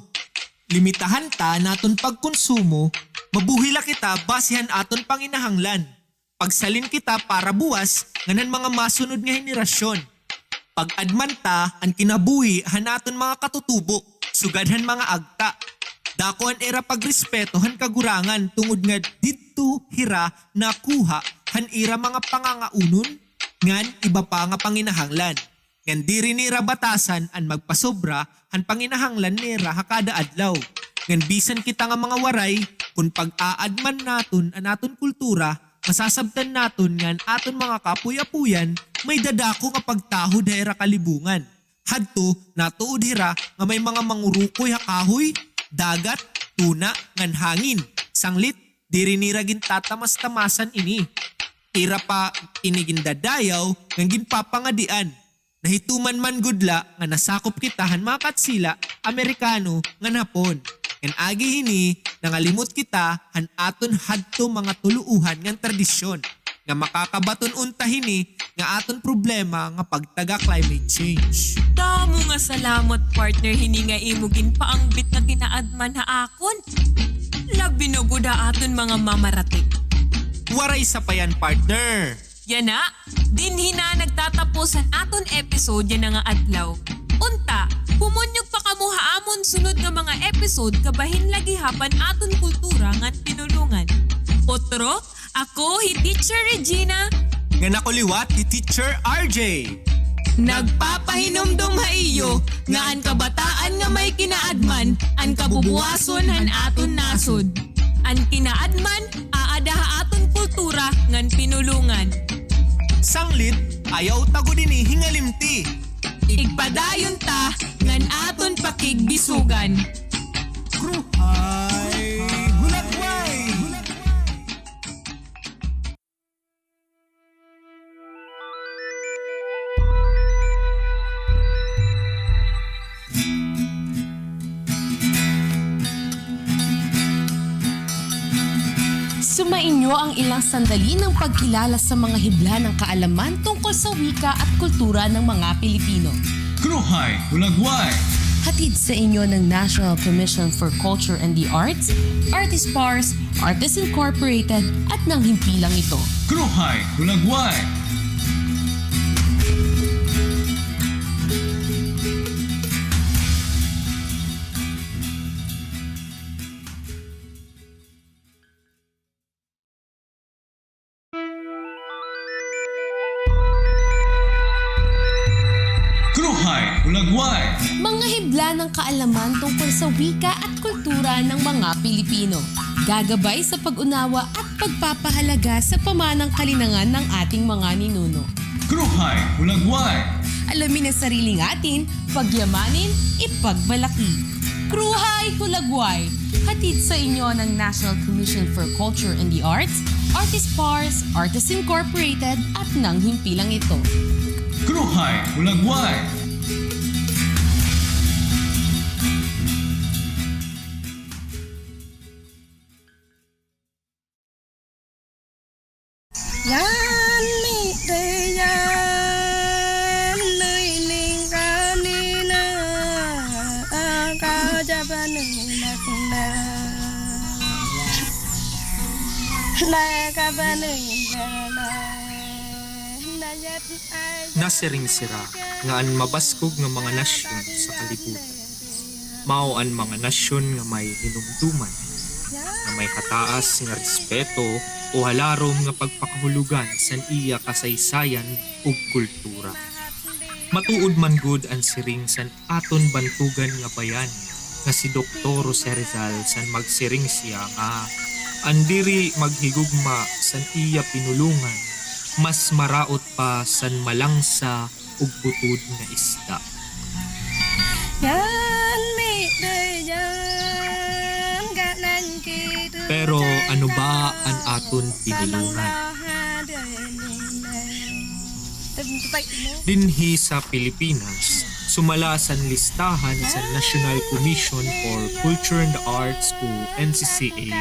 Limitahan ta naton pagkonsumo, mabuhila kita basehan aton panginahanglan. Pagsalin kita para buwas nganan mga masunod nga henerasyon. Pag-adman ta ang kinabuhi han aton mga katutubo, sugadhan mga agta. Dako an era pagrespeto han kagurangan tungod nga didto hira nakuha han ira mga pangangaunon ngan iba pa nga panginahanglan. Ngan diri nira batasan an magpasobra han panginahanglan nira hakada adlaw. Ngan bisan kita nga mga waray kun pag-aadman naton an aton kultura, masasabtan naton ngan aton mga kapuy-apuyan may dadako nga pagtaho dahera kalibungan. Hadto natuod hira nga may mga mangurukoy hakahoy, dagat, tuna, ngan hangin. Sanglit, diri nira gintatamas-tamasan ini. Ira pa inigindadayaw ngan ginpapangadian. Nahituman man gudla nga nasakop kitahan mga katsila, Amerikano, ngan Hapon. Ngan agi hini, nangalimot kita han aton hadto mga tuluuhan ngan tradisyon nga makakabaton unta hini nga aton problema nga pagtaga climate change. Damo nga salamat partner hini nga imo ginpaangbit nga kinaadman ha akon. Labi na gud aton mga mamarati. Waray sa payan partner. Yan na, dinhi na nagtatapos ang aton episode yan nga adlaw. Unta, pumunyog pa kamo haamon sunod nga mga episode kabahin lagi hapan aton kultura ngan pinulungan. Otro, ako hi Teacher Regina. Nga nakuliwat ni Teacher RJ. Nagpapahinumdum ha iyo nga ang kabataan nga may kinaadman ang kabubuhason han aton nasod. Ang kinaadman aada ha aton kultura ngan pinulungan. Sanglit, ayaw tago din hingalimti. Igpadayon ta ngan aton pakigbisugan. KRUHAY HULAGWAY! Sumainyo ang ilang sandali ng pagkilala sa mga hibla ng kaalaman tungkol sa wika at kultura ng mga Pilipino. KRUHAY HULAGWAY! Hatid sa inyo ng National Commission for Culture and the Arts, Artist Pars, Artists Incorporated at ng himpilang ito. KRUHAY HULAGWAY! KRUHAY HULAGWAY! Mga hibla ng kaalaman tungkol sa wika at kultura ng mga Pilipino. Gagabay sa pag-unawa at pagpapahalaga sa pamanang kalinangan ng ating mga ninuno. KRUHAY HULAGWAY! Alamin ang sariling atin, pagyamanin, ipagmalaki. KRUHAY HULAGWAY! Hatid sa inyo ng National Commission for Culture and the Arts, Artist Pars, Artists Incorporated at ng himpilang ito. KRUHAY HULAGWAY! Yan mi de yan nơi linh ca ni na ca ja ba ni na na ca ba ni na na yat Nasiring sira nga an mabaskog nga mga nasyon sa kalibutan. Mao ang mga nasyon nga may hinumduman, nga may kataas nga respeto o halarom nga pagpakahulugan san iya kasaysayan ug kultura. Matuod man gud ang siring san aton bantugan nga bayan nga si Dr. Jose Rizal san magsiring siya nga andiri maghigugma san iya pinulungan mas maraot pa san malangsa ug butod nga isda. Pero ano ba ang aton pinulungan? Dinhi sa Pilipinas, sumala sa listahan sa National Commission for Culture and Arts o NCCA,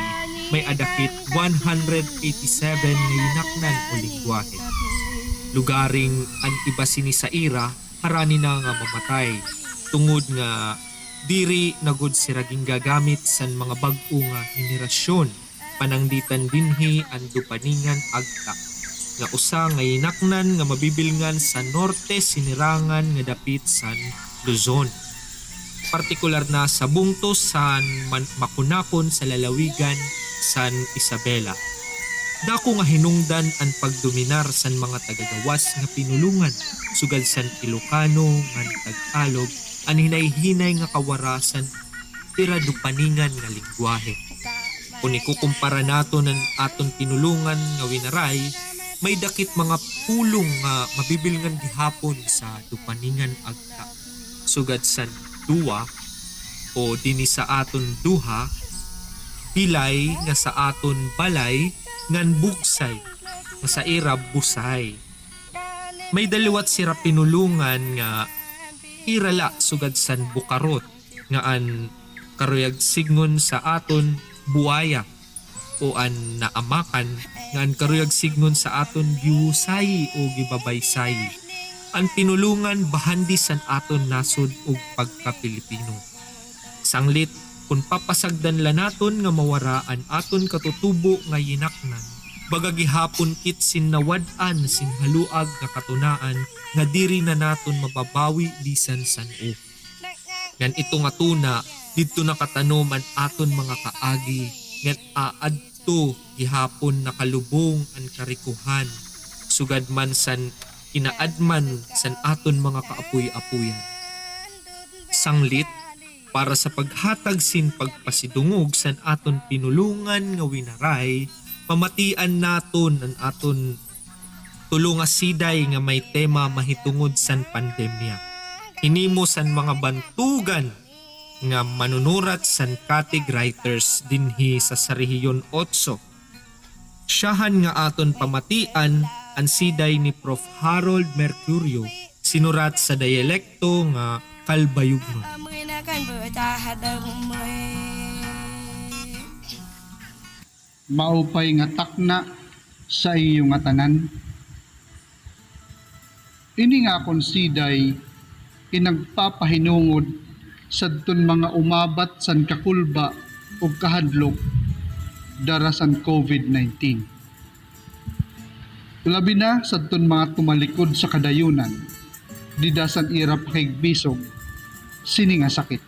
may adakit 187 na yinaknan o lingwahe. Lugaring ang iba sini sa ira, harani na nga mamatay, tungod nga diri nagud siraging gagamit sa mga bag-o nga henerasyon, panangditan dinhi ang dupaningan agta. Nga usa nga inaknan nga mabibilngan sa norte sinirangan nga dapit san Luzon. Partikular na sa bungtos san makunakon sa lalawigan san Isabela. Dako nga hinungdan ang pagdominar san mga tagagawas nga pinulungan sugad san Ilocano nga Tagalog ang hinay-hinay nga kawarasan tira dupaningan nga lingwahe. Kung ikukumpara nato ng aton pinulungan nga winaray, may dakit mga pulong nga mabibilngan gihapon sa dupaningan agta. Sugad san duwa o dini sa aton duha, pilay nga sa aton balay ngan buksay nga sa ira busay. May daliwat sira pinulungan nga irala sugad san bukarot nga an karuyag signon sa aton buaya o an naamakan nga ang karuyag signon sa aton giusay o gibabaysay. Ang pinulungan bahandi san aton nasod ug pagka-Pilipino. Sanglit kung papasagdan la naton nga mawara ang aton katutubo nga yinaknan, baga gihapon kit sinawad-an sinhaluag nga katunaan nga diri na naton mababawi bisan san-o. Ngan ito nga tuna didto nakatanom ang aton mga kaagi ngan aadto gihapon nakalubong ang karikuhan sugad man san kinaadman san aton mga kaapuy-apuyan. Sanglit para sa paghatag sin pagpasidungog san aton pinulungan nga winaray, pamatian naton ang aton tulunga siday nga may tema mahitungod san pandemya. Hinimo san mga bantugan nga manunurat san katig writers dinhi sa Sarihiyon 8. Siyahan nga aton pamatian ang siday ni Prof. Harold Mercurio sinurat sa dialekto nga Kalbayugnon. Maupay nga takna sa iyo nga tanan. Ini nga konsiday inagpapahinungod sadton mga umabat san kakulba o kahadlok darasan COVID-19. Labi na sadton mga tumalikod sa kadayunan didasan ira pakigbisog sini nga sakit.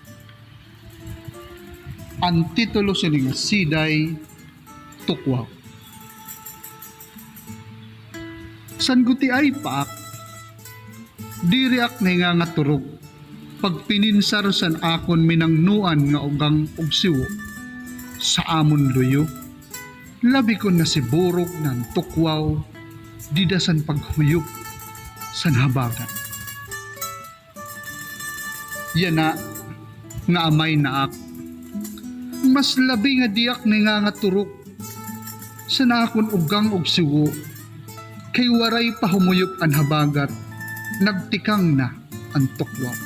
Ang titulo sini nga siday tukwaw. San guti ay paak diri ak nga turog pagpininsar san akon minangnuan nga ugang og siwo sa amon luyo. Labi ko na si burok ng tukwaw didasan paghuyop san habagan. Yana nga amay naak mas labi nga diak nga turok san akon ugang og siwo kay waray pahumuyop an habagat nagtikang na ang tukwaw.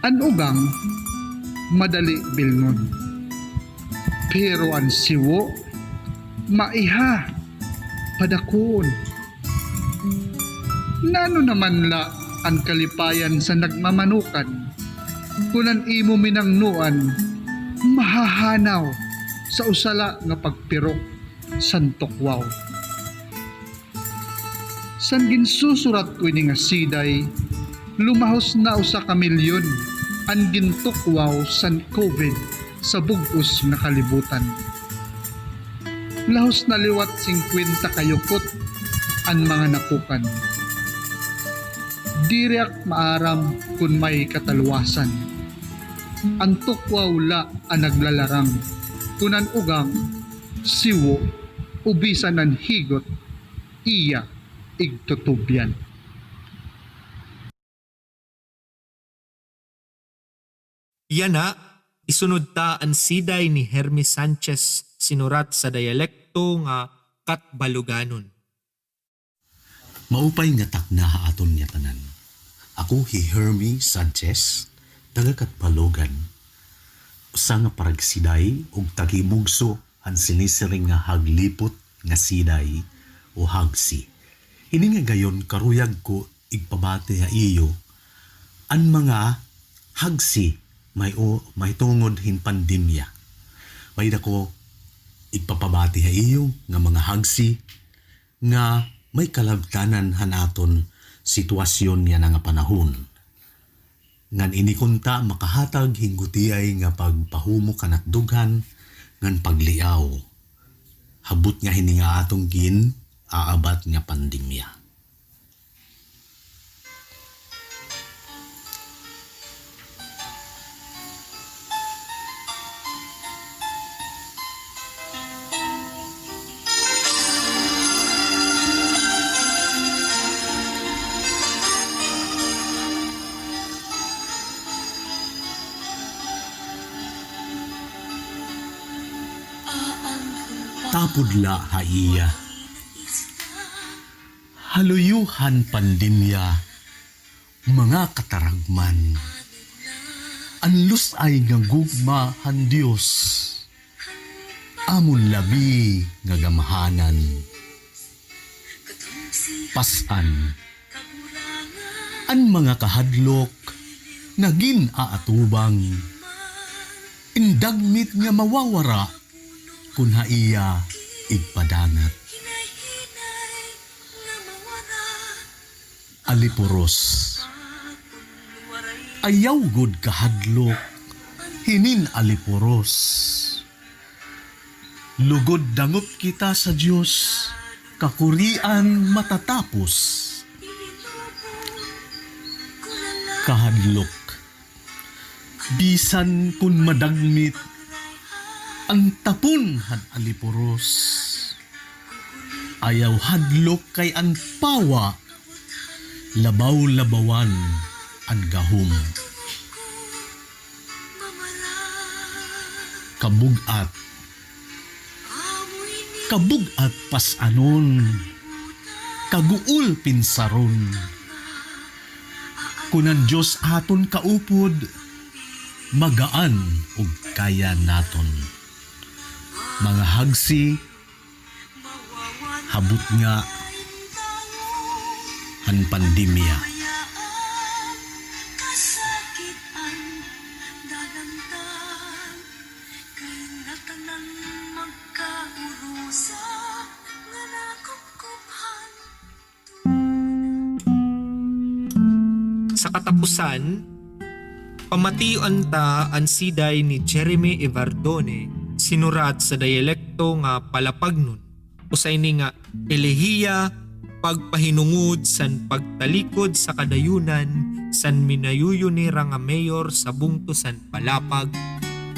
An ugang madali bilngon pero ang siwo maiha padakon. Nano naman la ang kalipayan sa nagmamanukan kunan imo minangnuan mahahanaw sa usala nga pagpirok san tukwaw. San ginsusurat ko ini nga siday, lumahos na usa ka milyon ang gintukwaw san COVID sa bugos nga kalibutan. Lahos na liwat 50 kayukot ang mga napukan. Diriak maaram kun may kataluwasan. Ang tukwaw la ang naglalarang, kunan ugang, siwo, ubisan ng higot, iya igtutubyan. Yan na, isunod ta ang siday ni Hermes Sanchez sinurat sa dialekto nga Katbaluganon. Maupay nga takna aton niya tanan. Ako hi Hermes Sanchez, taga Katbalogan. Usa nga paragsiday ug tagibugso ang sinisiring nga haglipot nga siday o hagsi. Ini nga gayon karuyag ko igpabati nga iyo ang mga hagsi may tungod hin pandemya. May dako igpapabati nga iyo nga mga hagsi nga may kalabtanan hanaton sitwasyon niya nga panahon. Ngan inikunta makahatag hinggutiyay nga pagpahumo kanat dughan ngan pagliaw. Habot nga hininga atong gin aabat nga pandemya. Tapudla haiya. Haluyuhan pandemya, mga kataragman. Anlus ay nga gugmahan Diyos. Amon labi nga gamahanan. Pasan. An mga kahadlok nga ginaatubang. Indagmit nga mawawara kun haiya igpadangat. Alipuros. Ayaw gud kahadlok, hinin alipuros. Lugod dangup kita sa Diyos, kakurian matatapos. Kahadlok. Bisan kun madagmit, ang tapon had alipuros. Ayaw hadlok kay ang pawa, labaw-labawan ang gahom. Kabugat. Kabugat pasanon, kaguul pinsaron. Kunan Diyos aton kaupod, magaan ug kaya naton. Mga hagsi, habot nga ang pandemya. Sa katapusan, pamatian ta ang siday ni Jeremy Evardone sinurat sa dialekto nga Palapagnon. Usay ni nga elehiya pagpahinungod san pagtalikod sa kadayunan san minayuyo ni nga mayor sa bungto san Palapag,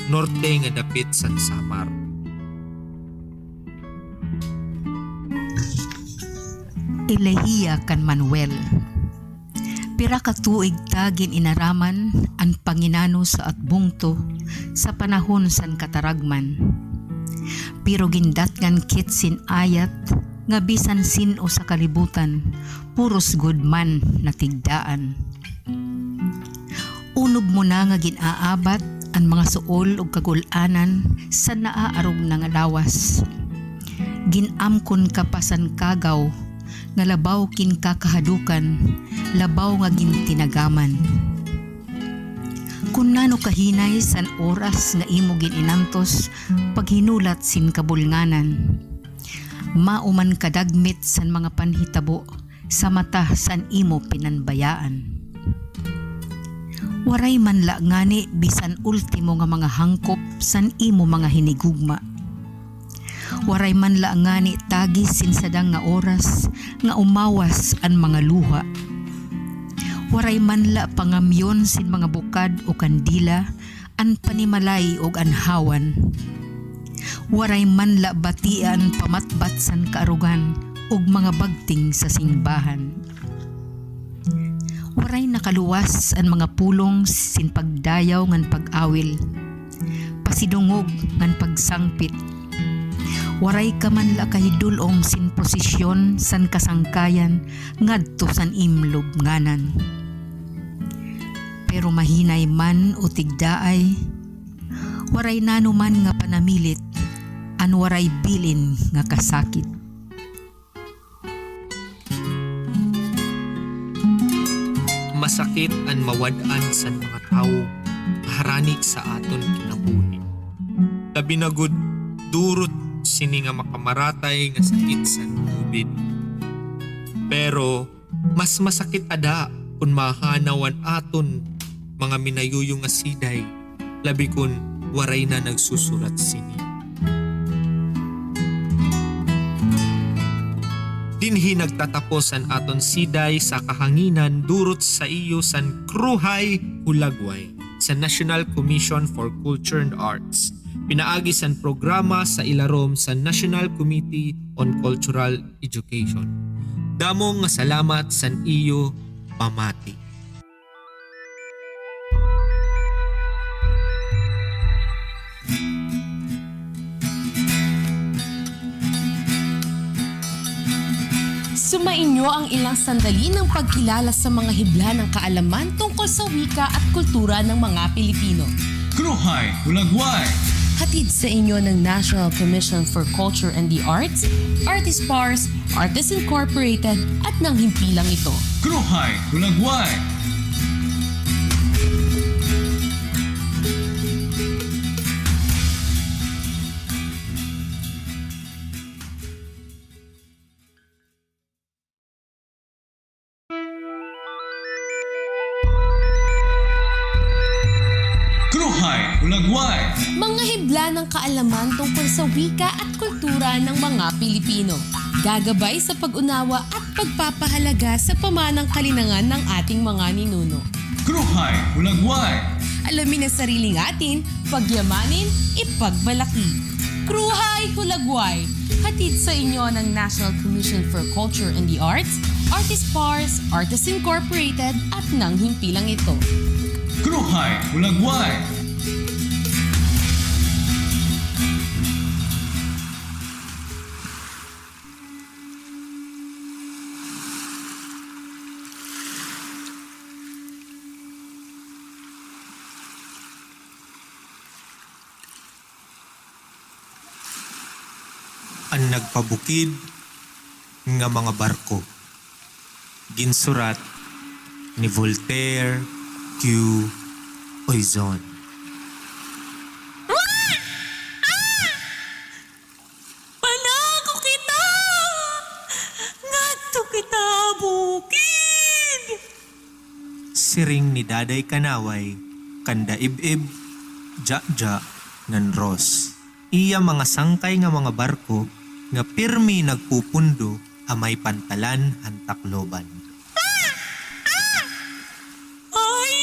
norte nga dapit san Samar. Elehiya kan Manuel. Pira ka tuig tagin inaraman ang Panginano sa atbungto sa panahon san kataragman. Pero gindatngan kitsin ayat nga bisan sino sa kalibutan, puros good man na tigdaan. Unob mo na nga ginaabat ang mga suol ug kagulanan sa naaarog na nga lawas. Ginamkon kapasan kagaw nga labaw kin kakahadukan, labaw nga gintinagaman. Kung nano kahinay san oras nga imo gininantos paghinulat sin kabulnganan. Mauman kadagmit san mga panhitabo sa mata san imo pinanbayaan. Waray man la ngani bisan ultimo nga mga hangkop san imo mga hinigugma. Waray man la ngani tagis sinsadang nga oras nga umawas an mga luha. Waray man la pangamyon sin mga bukad o kandila an panimalay og anhawan. Waray man la batian pamatbat san kaarugan og mga bagting sa simbahan. Waray nakaluwas an mga pulong sin pagdayaw ngan pag-awil, pasidungog ngan pagsangpit. Waray ka man la kahidulong sin posisyon san kasangkayan ngadto san imlob nganan. Pero mahinay man o tigdaay, waray nanuman nga panamilit, an waray bilin nga kasakit. Masakit an mawad-an sa mga tao harani sa aton kinabuhi. Labi na gud durot sini nga makamaratay nga sakit sa COVID. Pero mas masakit ada kung mahanawan aton mga minayuyong nga siday labi kun waray na nagsusurat sini. Dinhi nagtatapos ang aton siday sa kahanginan durot sa iyo san KRUHAY HULAGWAY sa National Commission for Culture and Arts. Pinaagi san programa sa ilarom sa National Committee on Cultural Education. Damong nga salamat san iyo, pamati. Sumainyo ang ilang sandali ng pagkilala sa mga hibla ng kaalaman tungkol sa wika at kultura ng mga Pilipino. KRUHAY HULAGWAY. Hatid sa inyo ng National Commission for Culture and the Arts, Artist Pars, Artists Incorporated at ng himpilang ito. KRUHAY HULAGWAY. KRUHAY HULAGWAY. Mga hibla ng kaalaman tungkol sa wika at kultura ng mga Pilipino. Gagabay sa pag-unawa at pagpapahalaga sa pamanang kalinangan ng ating mga ninuno. KRUHAY HULAGWAY. Alamin ang sariling atin, pagyamanin, ipagmalaki. KRUHAY HULAGWAY. Hatid sa inyo ng National Commission for Culture and the Arts, Artist Pars, Artists Incorporated at ng himpilang ito. KRUHAY HULAGWAY. Ang nagpabukid nga mga barko. Ginsurat ni Voltaire Q. Oizon. Panago kita! Ngadto kita bukid! Siring ni Daday Kanaway, kanda ib-ib, ja-ja, ngan Ros. Iya mga sangkay nga mga barko nga pirmi nagpupundo amay pantalan hantakloban. Ay,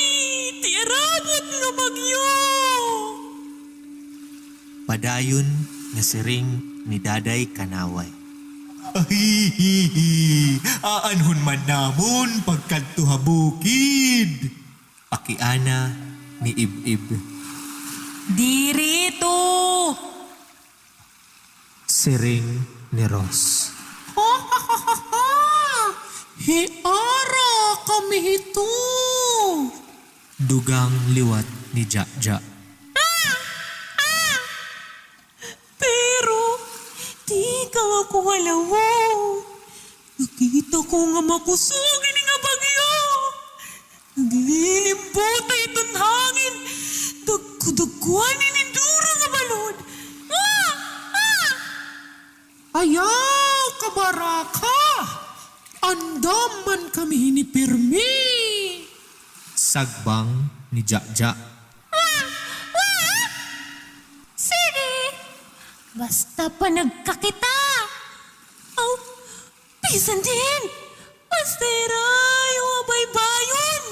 tiarabot nga bagyo! Padayon nga siring ni Daday Kanaway. Ahihihi, aanhon man namon pagkadto bukid. Pakiana ni Ib-ib. Dirito! Siring ni Ros. Hiara kami ito! Dugang liwat ni Ja-ja. Pero, di ka ako halawaw. Nakita ko nga makusugin nga bagyo. Naglilimbota itong hangin. Dagkudaguan inindura nga balon. Ayaw, kabaraka! Andaman kami ni Pirmi. Sagbang ni Jaja. Sige, basta pa nagkakita. Oh, pisan din. Basta rayo, baybayon.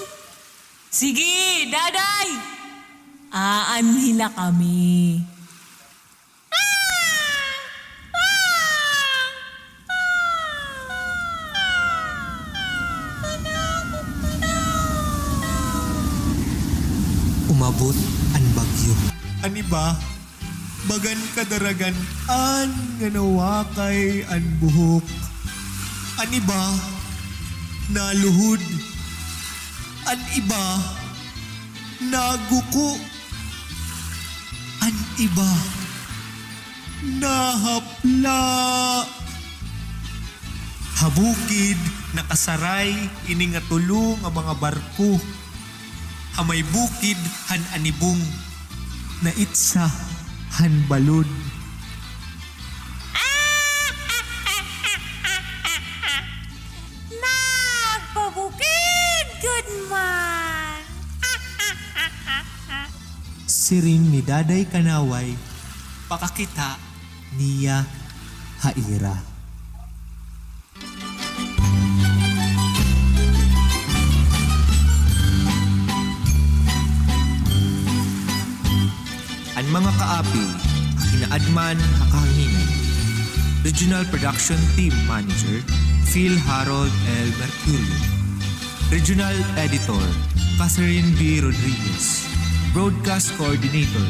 Sige, daday. Aanhila kami. Umabot ang bagyo. Ani ba? Bagan kadaragan an ganawakay an buhok. Ani ba? Naluhod. An iba naguko. An iba nahapla. Habukid nakasaray ini nga tulo nga mga barko. Amay bukid han anibong, na itsa han balod. Nagpabukid, good man. Siring ni Daday Kanaway, pakakita niya haira. Ang mga kaapi, kinaadman hakahanginan. Regional Production Team Manager, Phil Harold L. Mercurio. Regional Editor, Catherine B. Rodriguez. Broadcast Coordinator,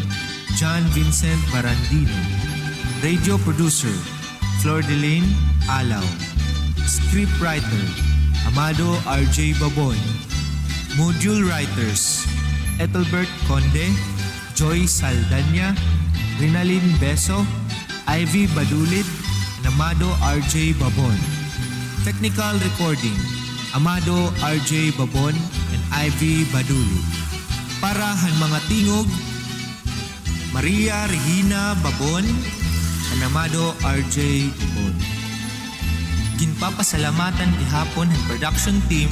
John Vincent Barandino. Radio Producer, Flor Delaine Alaw. Scriptwriter, Amado R.J. Babon. Module Writers, Ethelbert Conde, Joy Saldanya, Rinalyn Beso, Ivy Badulid, and Amado R.J. Babon. Technical Recording, Amado R.J. Babon and Ivy Badulid. Para han mga tingog, Maria Regina Babon and Amado R.J. Babon. Ginpapasalamatan ihapon ang production team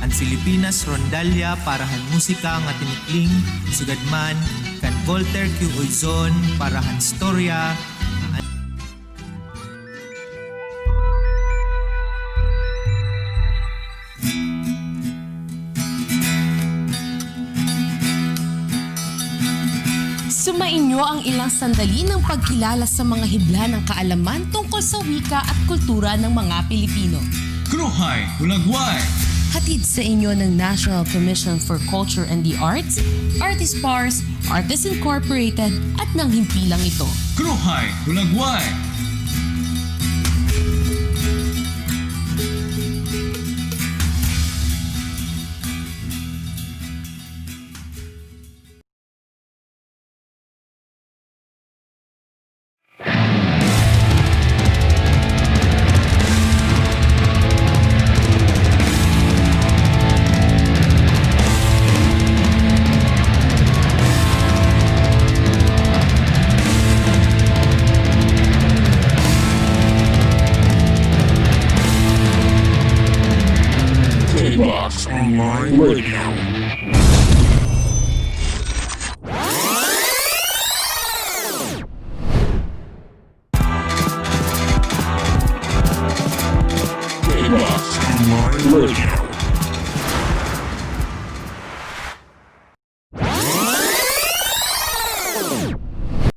ang Filipinas Rondalya para han musika nga tinikling sugadman kan Voltaire Q. Uizon para han storya. Sumainyo ang ilang sandali ng pagkilala sa mga hibla ng kaalaman tungkol sa wika at kultura ng mga Pilipino. KRUHAY HULAGWAY. Hatid sa inyo ng National Commission for Culture and the Arts, Artist Pars, Artists Incorporated at ng himpilang ito. KRUHAY HULAGWAY. KBOX Online Radio. KBOX Online Radio.